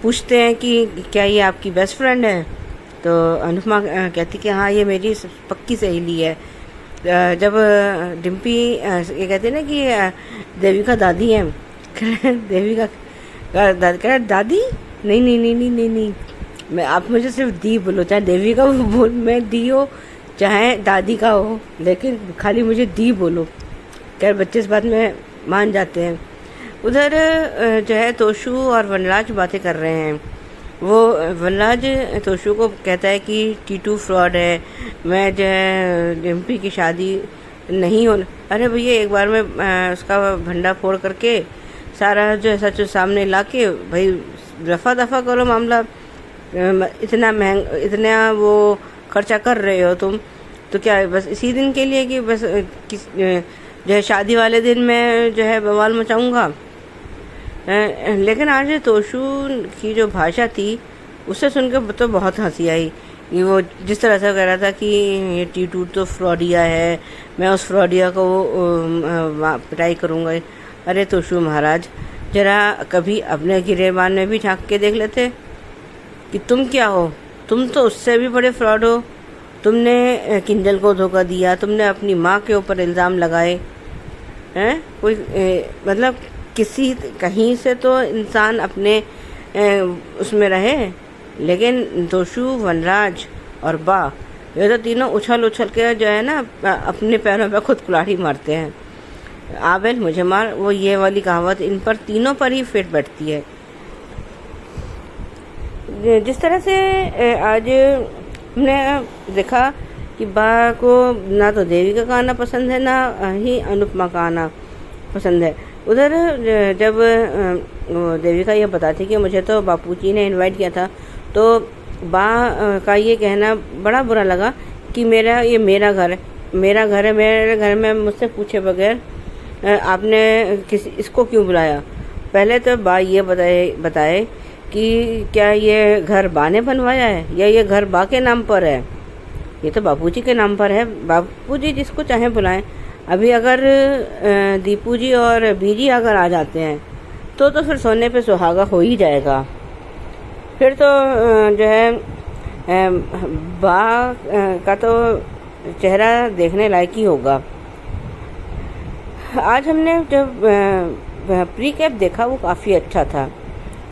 पूछते हैं कि क्या ये आपकी बेस्ट फ्रेंड है? तो अनुपमा कहती कि हाँ ये मेरी पक्की सहेली है। जब डिम्पी ये कहते हैं ना कि देविका दादी है, देविका कह दादी नहीं, मैं आप मुझे सिर्फ दी बोलो, चाहे देविका बोल मैं दी हो चाहे दादी का हो, लेकिन खाली मुझे दी बोलो। खैर बच्चे इस बात में मान जाते हैं। उधर जो है तोशु और वनराज बातें कर रहे हैं। वो वनराज तोशु को कहता है कि टीटू फ्रॉड है, मैं जो है डिम्पी की शादी नहीं होने। अरे भैया एक बार में उसका भंडा फोड़ करके सारा जो है सच सामने ला के भाई रफा दफा करो मामला। इतना वो खर्चा कर रहे हो तुम, तो क्या बस इसी दिन के लिए कि बस जो है शादी वाले दिन मैं जो है बवाल मचाऊंगा? लेकिन आज तोशु की जो भाषा थी उससे सुनकर तो बहुत हंसी आई। कि वो जिस तरह से कह रहा था कि ये टीटू तो फ्रॉडिया है, मैं उस फ्रॉडिया को पिटाई करूँगा। अरे तोशु महाराज, जरा कभी अपने गिरेबान में भी झांक के देख लेते कि तुम क्या हो। तुम तो उससे भी बड़े फ्रॉड हो। तुमने किंजल को धोखा दिया, तुमने अपनी माँ के ऊपर इल्ज़ाम लगाए हैं। कोई मतलब कहीं से तो इंसान अपने उसमें रहे। लेकिन तोशु, वनराज और बा ये तो तीनों उछल के जो है ना अपने पैरों पे खुद कुल्हाड़ी मारते हैं। आबेल मुझे मार, वो ये वाली कहावत इन पर तीनों पर ही फिट बैठती है। जिस तरह से आज हमने देखा कि बा को ना तो देविका का आना पसंद है ना ही अनुपमा का आना पसंद है। उधर जब देविका ये बताती कि मुझे तो बापूजी ने इनवाइट किया था, तो बा का ये कहना बड़ा बुरा लगा कि मेरा घर है, मेरे घर में मुझसे पूछे बगैर आपने इसको क्यों बुलाया। पहले तो बा ये बताए कि क्या ये घर बा ने बनवाया है या ये घर बा के नाम पर है? ये तो बापूजी के नाम पर है। बापूजी जिसको चाहे बुलाएं। अभी अगर दीपू जी और बीजी अगर आ जाते हैं तो फिर सोने पे सुहागा हो ही जाएगा। फिर तो जो है बा का तो चेहरा देखने लायक ही होगा। आज हमने जब प्री कैप देखा वो काफ़ी अच्छा था।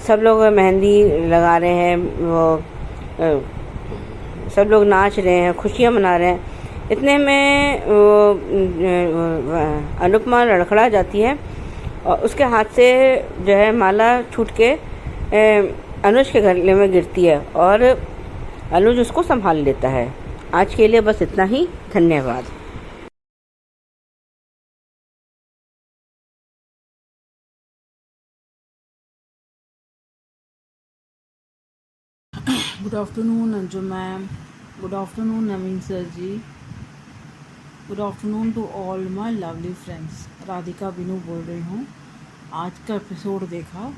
सब लोग मेहंदी लगा रहे हैं, वो सब लोग नाच रहे हैं, खुशियाँ मना रहे हैं। इतने में वो अनुपमा लड़खड़ा जाती है और उसके हाथ से जो है माला छूट के अनुज के गले में गिरती है और अनुज उसको संभाल लेता है। आज के लिए बस इतना ही। धन्यवाद।
Good afternoon Anju ma'am, good afternoon Naveen sir ji, good afternoon to all my lovely friends. Radhika Binu बोल रही हूँ। आज का एपिसोड देखा,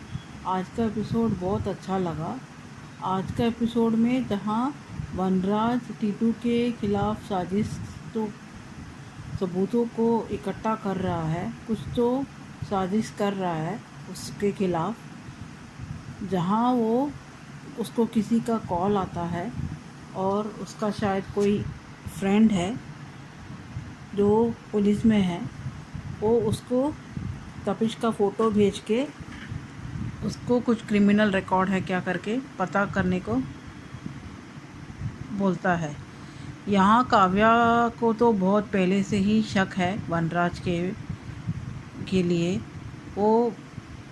आज का एपिसोड बहुत अच्छा लगा। आज का एपिसोड में जहाँ वनराज टीटू के खिलाफ साजिश तो सबूतों को इकट्ठा कर रहा है, कुछ तो साजिश कर रहा है उसके खिलाफ, जहाँ वो उसको किसी का कॉल आता है और उसका शायद कोई फ्रेंड है जो पुलिस में है, वो उसको तपिश का फ़ोटो भेज के उसको कुछ क्रिमिनल रिकॉर्ड है क्या करके पता करने को बोलता है। यहाँ काव्या को तो बहुत पहले से ही शक है वनराज के लिए, वो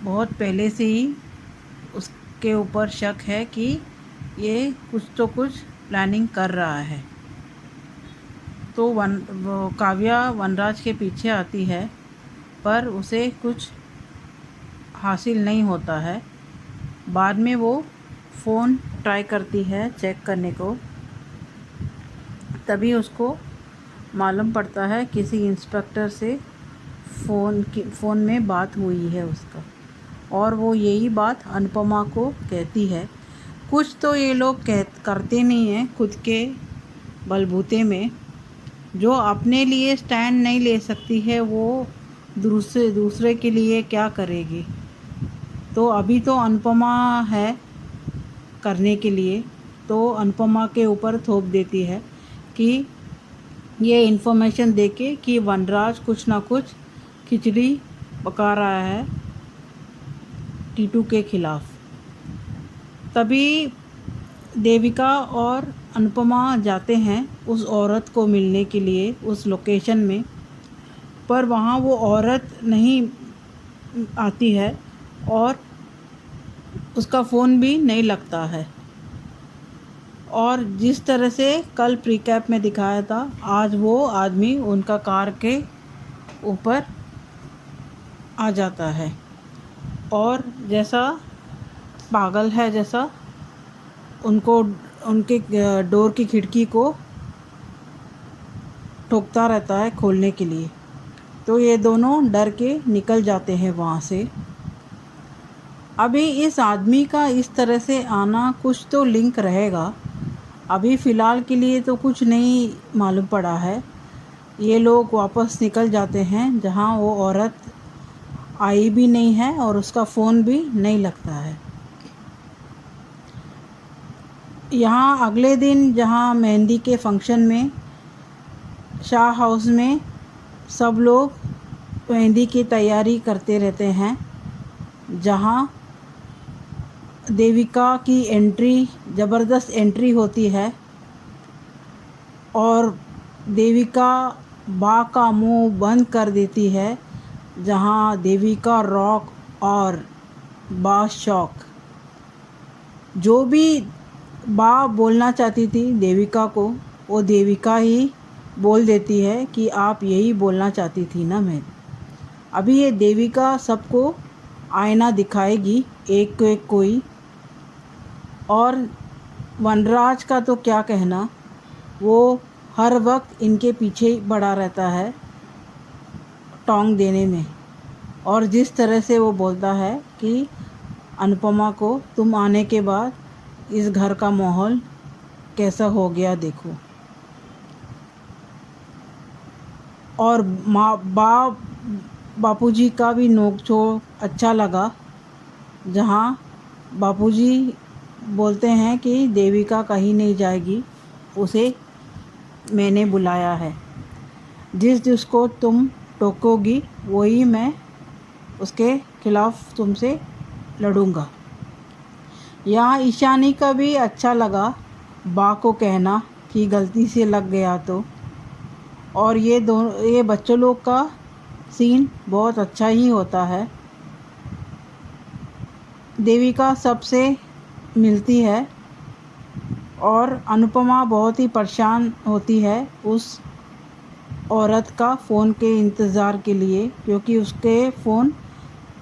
बहुत पहले से ही उसके ऊपर शक है कि ये कुछ तो कुछ प्लानिंग कर रहा है। तो वो काव्या वनराज के पीछे आती है, पर उसे कुछ हासिल नहीं होता है। बाद में वो फ़ोन ट्राई करती है चेक करने को, तभी उसको मालूम पड़ता है किसी इंस्पेक्टर से फ़ोन में बात हुई है उसका, और वो यही बात अनुपमा को कहती है। कुछ तो ये लोग करते नहीं हैं खुद के बलबूते में, जो अपने लिए स्टैंड नहीं ले सकती है वो दूसरे के लिए क्या करेगी। तो अभी तो अनुपमा है करने के लिए, तो अनुपमा के ऊपर थोप देती है कि ये इन्फॉर्मेशन देके कि वनराज कुछ ना कुछ खिचड़ी पका रहा है टीटू के खिलाफ। तभी देविका और अनुपमा जाते हैं उस औरत को मिलने के लिए उस लोकेशन में, पर वहाँ वो औरत नहीं आती है और उसका फ़ोन भी नहीं लगता है। और जिस तरह से कल प्रीकैप में दिखाया था, आज वो आदमी उनका कार के ऊपर आ जाता है और जैसा पागल है जैसा उनको उनके डोर की खिड़की को ठोकता रहता है खोलने के लिए। तो ये दोनों डर के निकल जाते हैं वहाँ से। अभी इस आदमी का इस तरह से आना कुछ तो लिंक रहेगा, अभी फ़िलहाल के लिए तो कुछ नहीं मालूम पड़ा है। ये लोग वापस निकल जाते हैं जहाँ वो औरत आई भी नहीं है और उसका फ़ोन भी नहीं लगता है। यहाँ अगले दिन जहाँ मेहंदी के फंक्शन में शाह हाउस में सब लोग मेहंदी की तैयारी करते रहते हैं, जहाँ देविका की एंट्री ज़बरदस्त एंट्री होती है और देविका बा का मुंह बंद कर देती है, जहाँ देविका रॉक और बा शॉक। जो भी बा बोलना चाहती थी देविका को, वो देविका ही बोल देती है कि आप यही बोलना चाहती थी ना मैं। अभी ये देविका सबको आईना दिखाएगी एक को एक कोई। और वनराज का तो क्या कहना, वो हर वक्त इनके पीछे ही पड़ा रहता है टोंग देने में। और जिस तरह से वो बोलता है कि अनुपमा को, तुम आने के बाद इस घर का माहौल कैसा हो गया देखो। और बापूजी का भी नोक-झोंक अच्छा लगा, जहाँ बापूजी बोलते हैं कि देविका कहीं नहीं जाएगी, उसे मैंने बुलाया है, जिसको तुम टोकोगी वही मैं उसके खिलाफ़ तुमसे लड़ूंगा। यहाँ ईशानी का भी अच्छा लगा बा को कहना कि गलती से लग गया तो। और ये बच्चों लोग का सीन बहुत अच्छा ही होता है। देविका सबसे मिलती है और अनुपमा बहुत ही परेशान होती है उस औरत का फ़ोन के इंतज़ार के लिए, क्योंकि उसके फ़ोन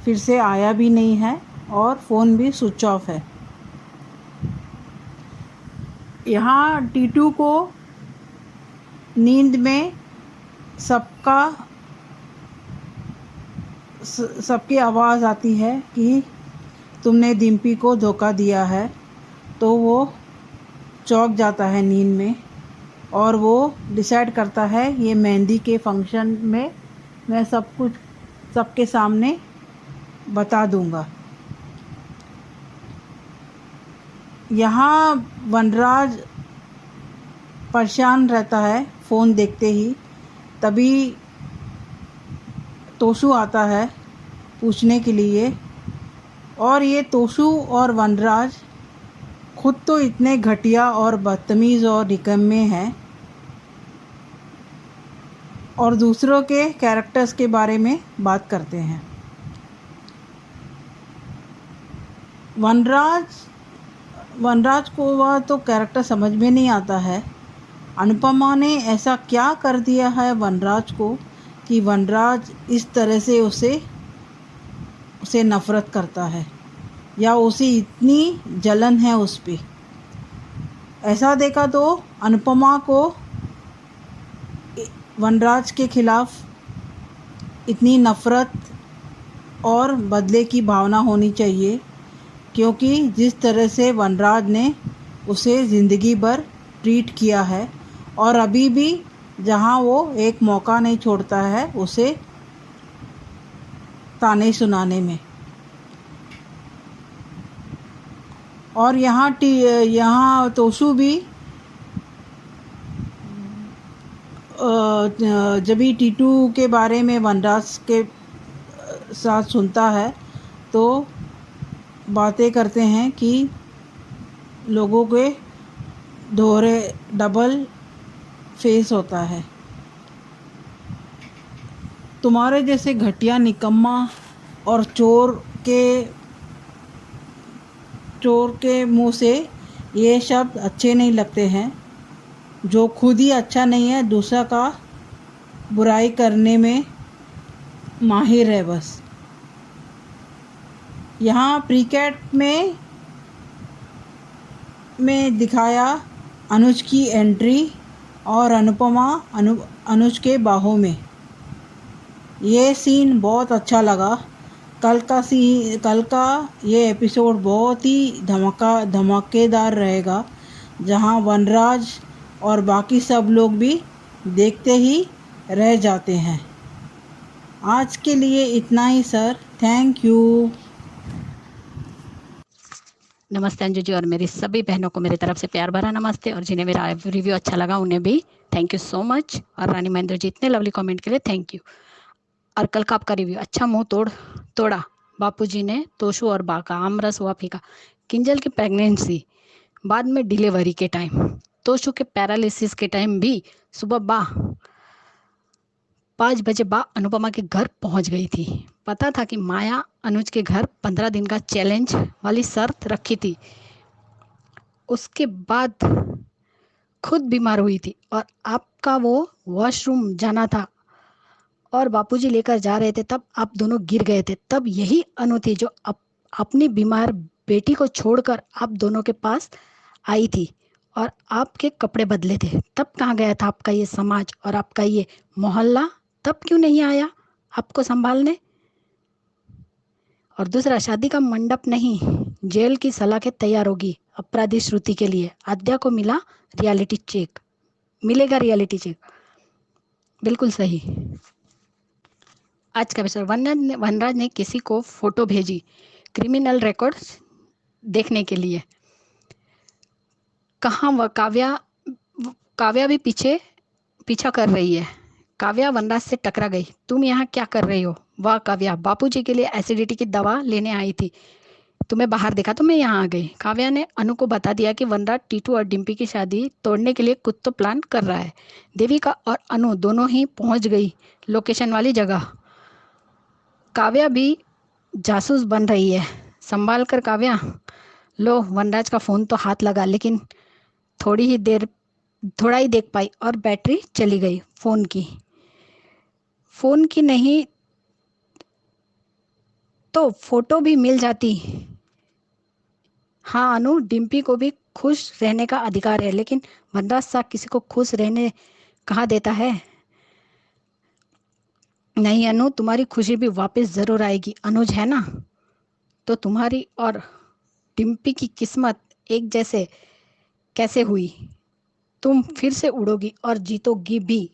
फिर से आया भी नहीं है और फ़ोन भी स्विच ऑफ है। यहाँ टीटू को नींद में सबकी आवाज़ आती है कि तुमने डिम्पी को धोखा दिया है। तो वो चौंक जाता है नींद में और वो डिसाइड करता है ये मेहंदी के फंक्शन में मैं सब कुछ सबके सामने बता दूंगा। यहाँ वनराज परेशान रहता है फ़ोन देखते ही। तभी तोशु आता है पूछने के लिए, और ये तोशु और वनराज खुद तो इतने घटिया और बदतमीज़ और निकम्मे हैं और दूसरों के कैरेक्टर्स के बारे में बात करते हैं। वनराज को वह तो कैरेक्टर समझ में नहीं आता है। अनुपमा ने ऐसा क्या कर दिया है वनराज को कि वनराज इस तरह से उसे नफ़रत करता है या उसे इतनी जलन है उस पे। ऐसा देखा तो अनुपमा को वनराज के खिलाफ़ इतनी नफ़रत और बदले की भावना होनी चाहिए, क्योंकि जिस तरह से वनराज ने उसे ज़िंदगी भर ट्रीट किया है और अभी भी जहाँ वो एक मौका नहीं छोड़ता है उसे ताने सुनाने में। और यहाँ तोशु भी जब ही टीटू के बारे में वनराज के साथ सुनता है तो बातें करते हैं कि लोगों के दोहरे डबल फेस होता है। तुम्हारे जैसे घटिया निकम्मा और चोर के मुंह से ये शब्द अच्छे नहीं लगते हैं, जो खुद ही अच्छा नहीं है दूसरा का बुराई करने में माहिर है बस। यहाँ प्रीकैट में दिखाया अनुज की एंट्री और अनुपमा अनुज के बाहों में। ये सीन बहुत अच्छा लगा। कल का ये एपिसोड बहुत ही धमाकेदार रहेगा, जहाँ वनराज और बाकी सब लोग भी देखते ही रह जाते हैं। आज के लिए इतना ही सर, थैंक यू।
नमस्ते अंजू जी और मेरी सभी बहनों को मेरी तरफ से प्यार भरा नमस्ते, और जिन्हें मेरा रिव्यू अच्छा लगा उन्हें भी थैंक यू सो मच। और रानी महेंद्र जी इतने लवली कमेंट के लिए थैंक यू। और कल का आपका रिव्यू अच्छा मुंह तोड़ा। बापूजी ने तोशु और बा का आमरस हुआ फीका। किंजल की प्रेगनेंसी, बाद में डिलीवरी के टाइम, तोशु के पैरालिसिस के टाइम भी सुबह 5 बजे अनुपमा के घर पहुंच गई थी। पता था कि माया अनुज के घर 15 दिन का चैलेंज वाली शर्त रखी थी। उसके बाद खुद बीमार हुई थी और आपका वो वॉशरूम जाना था और बापूजी लेकर जा रहे थे, तब आप दोनों गिर गए थे। तब यही अनु थी जो अपनी बीमार बेटी को छोड़कर आप दोनों के पास आई थी और आपके कपड़े बदले थे। तब कहाँ गया था आपका ये समाज और आपका ये मोहल्ला? तब क्यों नहीं आया आपको संभालने? और दूसरा, शादी का मंडप नहीं, जेल की सलाखें तैयार होगी अपराधी श्रुति के लिए। आद्या को मिलेगा रियलिटी चेक। बिल्कुल सही। आज का एपिसोड, वनराज ने किसी को फोटो भेजी क्रिमिनल रिकॉर्ड्स देखने के लिए। कहाँ वह काव्या भी पीछा कर रही है। काव्या वनराज से टकरा गई। तुम यहाँ क्या कर रही हो? वाह काव्या, बापूजी के लिए एसिडिटी की दवा लेने आई थी, तुम्हें बाहर देखा तो मैं यहाँ आ गई। काव्या ने अनु को बता दिया कि वनराज टीटू और डिम्पी की शादी तोड़ने के लिए कुछ तो प्लान कर रहा है। देविका और अनु दोनों ही पहुँच गई लोकेशन वाली जगह। काव्या भी जासूस बन रही है। संभाल कर काव्या। लो, वनराज का फ़ोन तो हाथ लगा, लेकिन थोड़ा ही देख पाई और बैटरी चली गई फ़ोन की नहीं तो फोटो भी मिल जाती। हाँ अनु, डिम्पी को भी खुश रहने का अधिकार है, लेकिन वनराज सा किसी को खुश रहने कहाँ देता है? नहीं अनु, तुम्हारी खुशी भी वापस जरूर आएगी। अनुज है ना, तो तुम्हारी और डिम्पी की किस्मत एक जैसे कैसे हुई? तुम फिर से उड़ोगी और जीतोगी भी।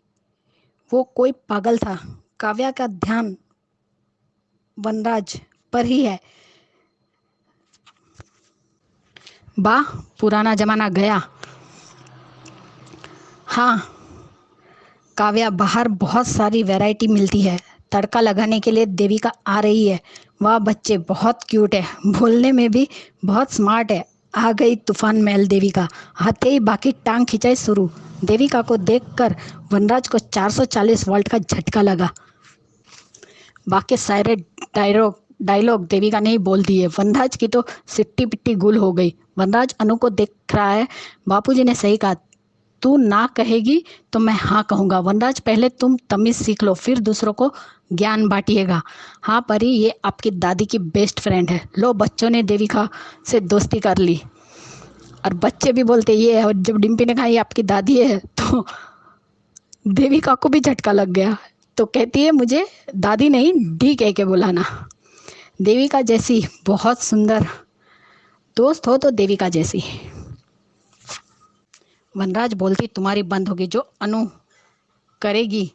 वो कोई पागल था। काव्या का ध्यान वनराज पर ही है। वाह, पुराना जमाना गया। हाँ काव्या, बाहर बहुत सारी वैरायटी मिलती है। तड़का लगाने के लिए देविका आ रही है। वाह बच्चे, बहुत क्यूट है, बोलने में भी बहुत स्मार्ट है। आ गई तूफान महल देविका। आते ही बाकी टांग खिंचाई शुरू। देविका को देखकर वनराज को 440 वोल्ट का झटका लगा। बाकी सारे डायलॉग देविका ने ही बोल दिए। वनराज की तो सिट्टी पिट्टी गुल हो गई। वनराज अनु को देख रहा है। बापूजी ने सही कहा, तू ना कहेगी तो मैं हाँ कहूँगा। वनराज, पहले तुम तमीज सीख लो, फिर दूसरों को ज्ञान बांटिएगा। हाँ परी, ये आपकी दादी की बेस्ट फ्रेंड है। लो, बच्चों ने देविका से दोस्ती कर ली और बच्चे भी बोलते ये है। और जब डिम्पी ने कहा ये आपकी दादी है तो देविका को भी झटका लग गया। तो कहती है मुझे दादी नहीं डी कह के बुलाना। देविका जैसी बहुत सुंदर दोस्त हो तो देविका जैसी। वनराज बोलती, तुम्हारी बंद होगी जो अनु करेगी।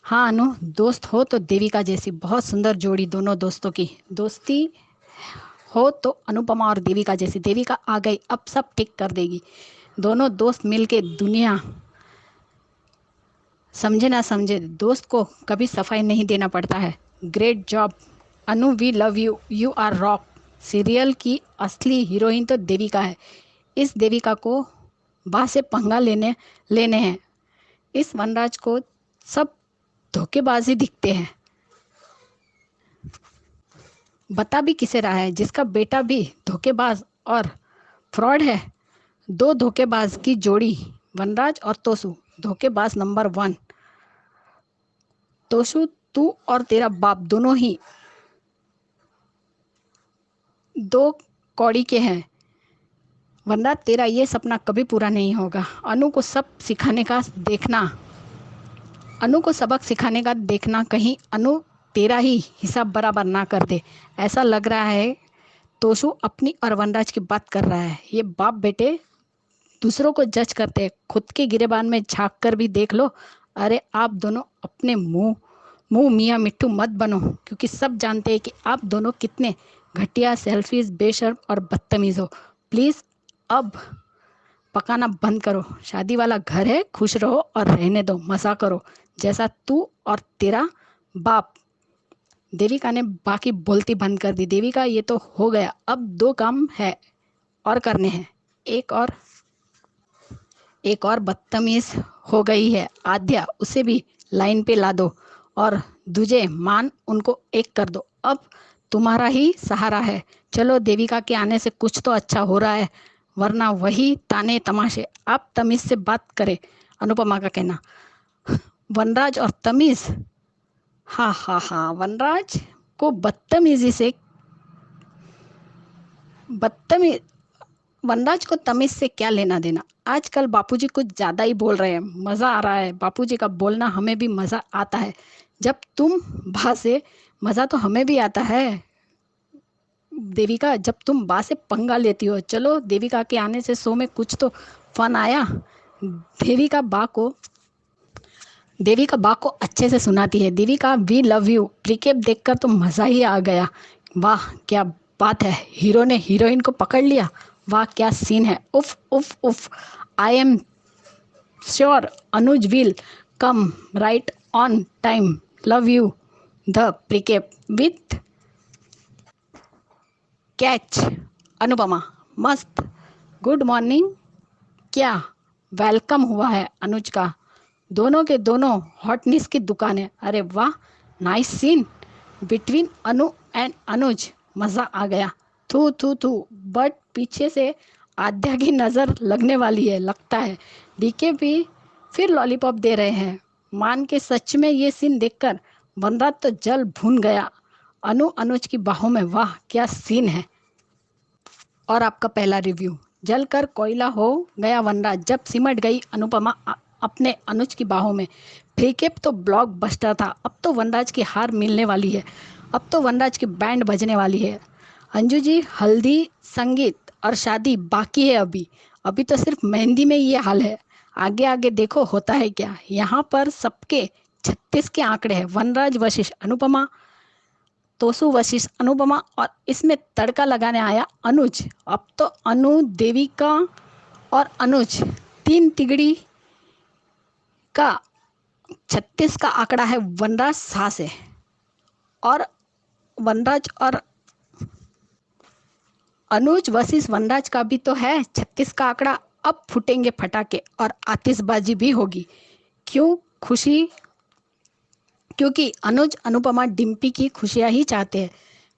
हाँ अनु, दोस्त हो तो देविका जैसी। बहुत सुंदर जोड़ी दोनों दोस्तों की। दोस्ती हो तो अनुपमा और देविका जैसी। देविका आ गई, अब सब ठीक कर देगी। दोनों दोस्त मिलके दुनिया समझे ना समझे, दोस्त को कभी सफाई नहीं देना पड़ता है। Great job Anu, we love you, you are rock. Serial की असली हीरोइन तो देविका है। इस देविका को बा से पंगा लेने हैं। इस वनराज को सब धोखेबाजी दिखते हैं। बता भी किसे रहा है, जिसका बेटा भी धोखेबाज और फ्रॉड है। दो धोखेबाज की जोड़ी, वनराज और तोसू, धोखेबाज नंबर 1। तोसू, तू और तेरा बाप दोनों ही दो कौड़ी के हैं। वनराज, तेरा ये सपना कभी पूरा नहीं होगा। अनु को सबक सिखाने का देखना, कहीं अनु तेरा ही हिसाब बराबर ना कर दे। ऐसा लग रहा है तोसू अपनी और वनराज की बात कर रहा है। ये बाप बेटे दूसरों को जज करते हैं, खुद के गिरेबान में झांक कर भी देख लो। अरे आप दोनों अपने मुंह मियाँ मिट्टू मत बनो, क्योंकि सब जानते हैं कि आप दोनों कितने घटिया, सेल्फिश, बेशर्म और बदतमीज हो। प्लीज़ अब पकाना बंद करो। शादी वाला घर है, खुश रहो और रहने दो, मज़ा करो जैसा तू और तेरा बाप। देविका ने बाकी बोलती बंद कर दी। देविका, ये तो हो गया, अब 2 काम है और करने हैं। एक और बदतमीज हो गई है आद्या, उसे भी लाइन पे ला दो और दूजे मान उनको एक कर दो। अब तुम्हारा ही सहारा है। चलो, देविका के आने से कुछ तो अच्छा हो रहा है, वरना वही ताने तमाशे। आप तमीज से बात करें, अनुपमा का कहना। वनराज और तमीज, हाँ, वनराज को वनराज को तमीज से क्या लेना देना। आजकल बापूजी कुछ ज़्यादा ही बोल रहे हैं, मज़ा आ रहा है। बापूजी का बोलना हमें भी मज़ा आता है। जब तुम बा से, मज़ा तो हमें भी आता है देविका, जब तुम बा से पंगा लेती हो। चलो, देविका के आने से शो में कुछ तो फन आया। देविका बा को अच्छे से सुनाती है। देविका, वी लव यू प्रीकेप देखकर तो मज़ा ही आ गया। वाह क्या बात है, हीरो ने हीरोइन को पकड़ लिया। वाह क्या सीन है। उफ उफ उफ। I am sure Anuj will come right on time. Love you the precap with catch. Anupama, मस्त। Good morning. क्या वेलकम हुआ है अनुज का। दोनों के दोनों हॉटनेस की दुकान है। अरे वाह, nice scene between Anu and Anuj, मज़ा आ गया। थू बट पीछे से आद्या की नज़र लगने वाली है लगता है। डीके भी फिर लॉलीपॉप दे रहे हैं। मान के सच में ये सीन देखकर वनराज तो जल भून गया। अनुज की बाहों में, वाह क्या सीन है। और आपका पहला रिव्यू, जलकर कोयला हो गया वनराज जब सिमट गई अनुपमा अपने अनुज की बाहों में। प्रीकेप तो ब्लॉकबस्टर था। अब तो वनराज की हार मिलने वाली है। अब तो वनराज की बैंड बजने वाली है। अंजू जी, हल्दी, संगीत और शादी बाकी है अभी। अभी तो सिर्फ मेहंदी में ये हाल है, आगे आगे देखो होता है क्या। यहाँ पर सबके 36 के आंकड़े हैं, वनराज वशिष्ठ अनुपमा, तोसु वशिष्ठ अनुपमा, और इसमें तड़का लगाने आया अनुज। अब तो अनु, देविका और अनुज, तीन तिगड़ी का 36 का आंकड़ा है वनराज शाह से। और वनराज और अनुज वशिष्ठ वनराज का भी तो है 36 का आंकड़ा। अब फूटेंगे फटाके और आतिशबाजी भी होगी। क्योंकि अनुज अनुपमा डिम्पी की खुशियां ही चाहते हैं।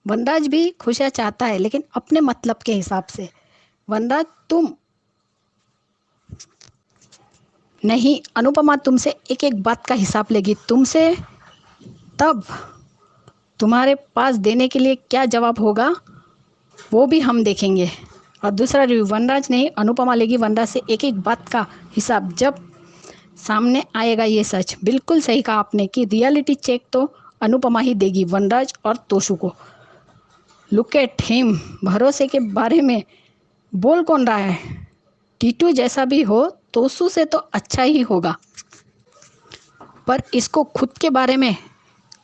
वनराज भी खुशियां चाहता है, लेकिन अपने मतलब के हिसाब से। वनराज तुम नहीं, अनुपमा तुमसे एक एक बात का हिसाब लेगी, तुमसे। तब तुम्हारे पास देने के लिए क्या जवाब होगा वो भी हम देखेंगे। और दूसरा रिव्यू, वनराज नहीं, अनुपमा लेगी वनराज से एक एक बात का हिसाब, जब सामने आएगा ये सच। बिल्कुल सही कहा आपने कि रियलिटी चेक तो अनुपमा ही देगी वनराज और तोशु को। लुक एट हिम, भरोसे के बारे में बोल कौन रहा है। टीटू जैसा भी हो तोशु से तो अच्छा ही होगा, पर इसको खुद के बारे में,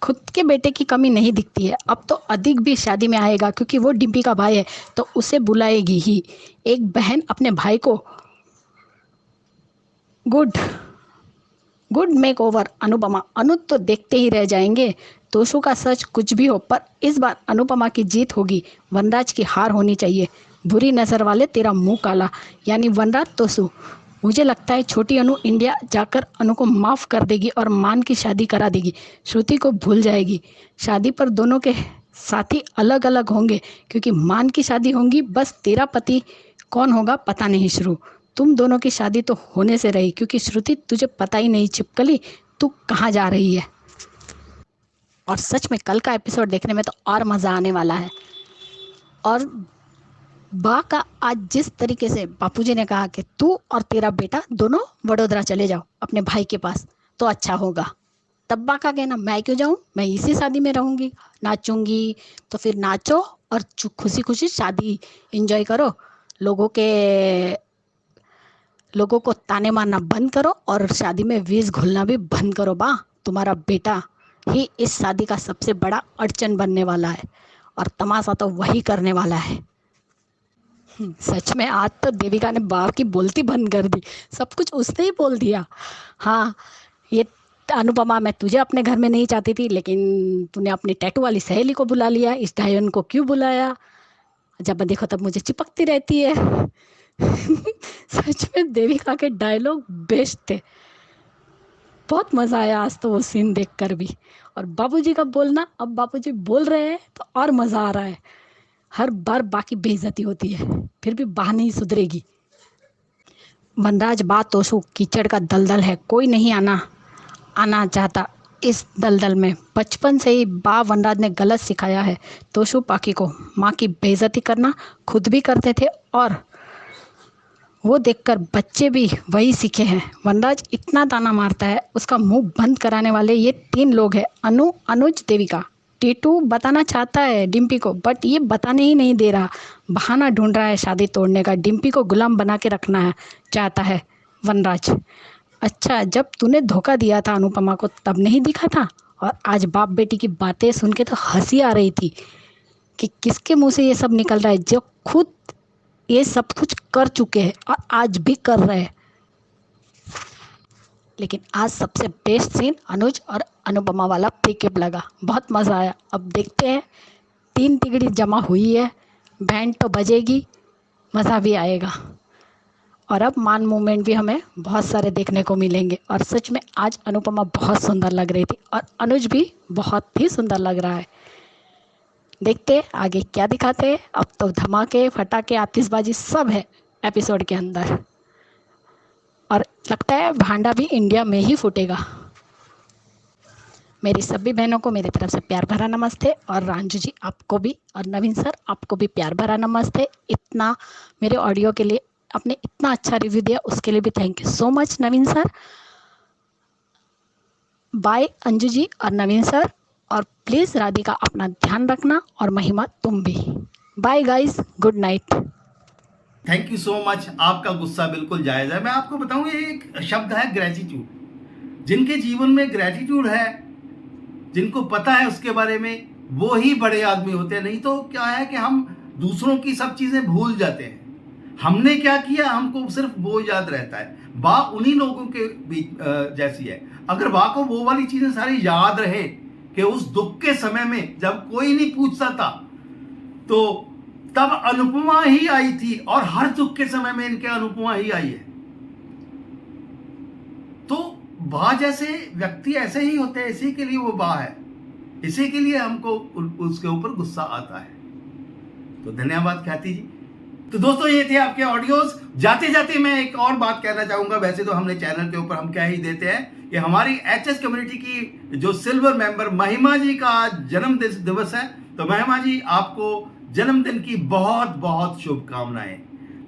खुद के बेटे की कमी नहीं दिखती है। अब तो अधिक भी शादी में आएगा, क्योंकि वो डिम्पी का भाई है तो उसे बुलाएगी ही। एक बहन अपने भाई को गुड मेक ओवर अनुपमा। अनु तो देखते ही रह जाएंगे। तोशु का सच कुछ भी हो, पर इस बार अनुपमा की जीत होगी, वनराज की हार होनी चाहिए। बुरी नजर वाले तेरा मुंह काला, यानी वनराज तोशु। मुझे लगता है छोटी अनु इंडिया जाकर अनु को माफ़ कर देगी और मान की शादी करा देगी। श्रुति को भूल जाएगी। शादी पर दोनों के साथी अलग अलग होंगे, क्योंकि मान की शादी होगी। बस तेरा पति कौन होगा पता नहीं श्रु। तुम दोनों की शादी तो होने से रही, क्योंकि श्रुति तुझे पता ही नहीं छिपकली तू कहाँ जा रही है। और सच में कल का एपिसोड देखने में तो और मज़ा आने वाला है। और बा का आज जिस तरीके से बापूजी ने कहा कि तू और तेरा बेटा दोनों वडोदरा चले जाओ अपने भाई के पास तो अच्छा होगा, तब बा का कहना मैं क्यों जाऊं, मैं इसी शादी में रहूंगी, नाचूंगी। तो फिर नाचो और खुशी खुशी शादी एंजॉय करो। लोगों को ताने मारना बंद करो और शादी में विष घुलना भी बंद करो। बा, तुम्हारा बेटा ही इस शादी का सबसे बड़ा अड़चन बनने वाला है, और तमाशा तो वही करने वाला है। सच में आज तो देविका ने बाप की बोलती बंद कर दी, सब कुछ उसने ही बोल दिया। हाँ, ये अनुपमा, मैं तुझे अपने घर में नहीं चाहती थी, लेकिन तूने अपनी टैटू वाली सहेली को बुला लिया, इस डायन को क्यों बुलाया, जब देखो तब मुझे चिपकती रहती है। सच में देविका के डायलॉग बेस्ट थे, बहुत मज़ा आया आज तो वो सीन देखकर भी। और बाबूजी का बोलना, अब बाबूजी बोल रहे हैं तो और मज़ा आ रहा है। हर बार बाकी बेइज्जती होती है, फिर भी बा नहीं सुधरेगी। वनराज, बा, तोशु कीचड़ का दलदल है, कोई नहीं आना चाहता इस दलदल में। बचपन से ही बा वनराज ने गलत सिखाया है तोशु पाकी को। माँ की बेइज्जती करना खुद भी करते थे, और वो देखकर बच्चे भी वही सीखे हैं। वनराज इतना ताना मारता है, उसका मुंह बंद कराने वाले ये तीन लोग हैं, अनु, अनुज, देविका। टीटू बताना चाहता है डिम्पी को, बट ये बताने ही नहीं दे रहा, बहाना ढूंढ रहा है शादी तोड़ने का। डिम्पी को गुलाम बना के रखना चाहता है वनराज। अच्छा, जब तूने धोखा दिया था अनुपमा को तब नहीं दिखा था, और आज बाप बेटी की बातें सुन के तो हंसी आ रही थी कि किसके मुंह से ये सब निकल रहा है, जो खुद ये सब कुछ कर चुके हैं और आज भी कर रहे हैं। लेकिन आज सबसे बेस्ट सीन अनुज और अनुपमा वाला ब्रेकअप लगा, बहुत मज़ा आया। अब देखते हैं, तीन तिगड़ी जमा हुई है, बैंड तो बजेगी, मज़ा भी आएगा। और अब मान मूवमेंट भी हमें बहुत सारे देखने को मिलेंगे। और सच में आज अनुपमा बहुत सुंदर लग रही थी, और अनुज भी बहुत ही सुंदर लग रहा है। देखते आगे क्या दिखाते हैं। अब तो धमाके, फटाके, आतिशबाजी सब है एपिसोड के अंदर, और लगता है भांडा भी इंडिया में ही फूटेगा। मेरी सभी बहनों को मेरी तरफ से प्यार भरा नमस्ते, और रांझू जी आपको भी, और नवीन सर आपको भी प्यार भरा नमस्ते। इतना मेरे ऑडियो के लिए आपने इतना अच्छा रिव्यू दिया, उसके लिए भी thank you so much Naveen sir. Bye Anju ji और नवीन सर, और प्लीज़ राधिका अपना ध्यान रखना, और महिमा तुम भी। Bye guys, good night.
Thank you so much. आपका गुस्सा बिल्कुल जायज़ है। मैं आपको बताऊं, ये एक शब्द है ग्रेटिट्यूड। जिनके जीवन में ग्रेटिट्यूड है, जिनको पता है उसके बारे में, वो ही बड़े आदमी होते हैं। नहीं तो क्या है कि हम दूसरों की सब चीज़ें भूल जाते हैं। हमने क्या किया हमको सिर्फ वो याद रहता है। बात उन्हीं लोगों के बीच जैसी है। अगर बा को वो वाली चीज़ें सारी याद रहे कि उस दुख के समय में जब कोई नहीं पूछता था, तो तब अनुपमा ही आई थी, और हर दुख के समय में इनके अनुपमा ही आई है। तो बा जैसे व्यक्ति ऐसे ही होते हैं, इसी के लिए वो बा है, इसी के लिए हमको उसके ऊपर गुस्सा आता है। तो धन्यवाद ख्याति जी। तो दोस्तों, ये थे आपके ऑडियोज। जाते जाते मैं एक और बात कहना चाहूंगा। वैसे तो हमने चैनल के ऊपर हम क्या ही देते हैं कि हमारी एचएस कम्युनिटी की जो सिल्वर मेंबर महिमा जी का आज जन्म दिवस है। तो महिमा जी, आपको जन्मदिन की बहुत बहुत शुभकामनाएं।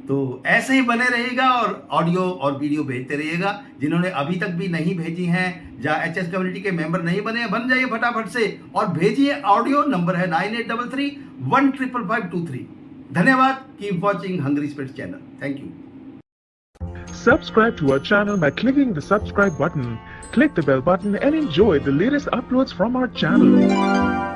तो ऐसे ही बने रहिएगा और ऑडियो और वीडियो भेजते रहिएगा। जिन्होंने अभी तक भी नहीं भेजी हैं, या एचएस कम्युनिटी के मेंबर नहीं बने हैं, बन जाइए फटाफट से और भेजिए। ऑडियो नंबर है 9833155523। धन्यवाद। Keep watching hungry spirits channel. Thank you.
Subscribe to our channel by clicking the subscribe button. Click the bell button and enjoy the latest uploads from our channel.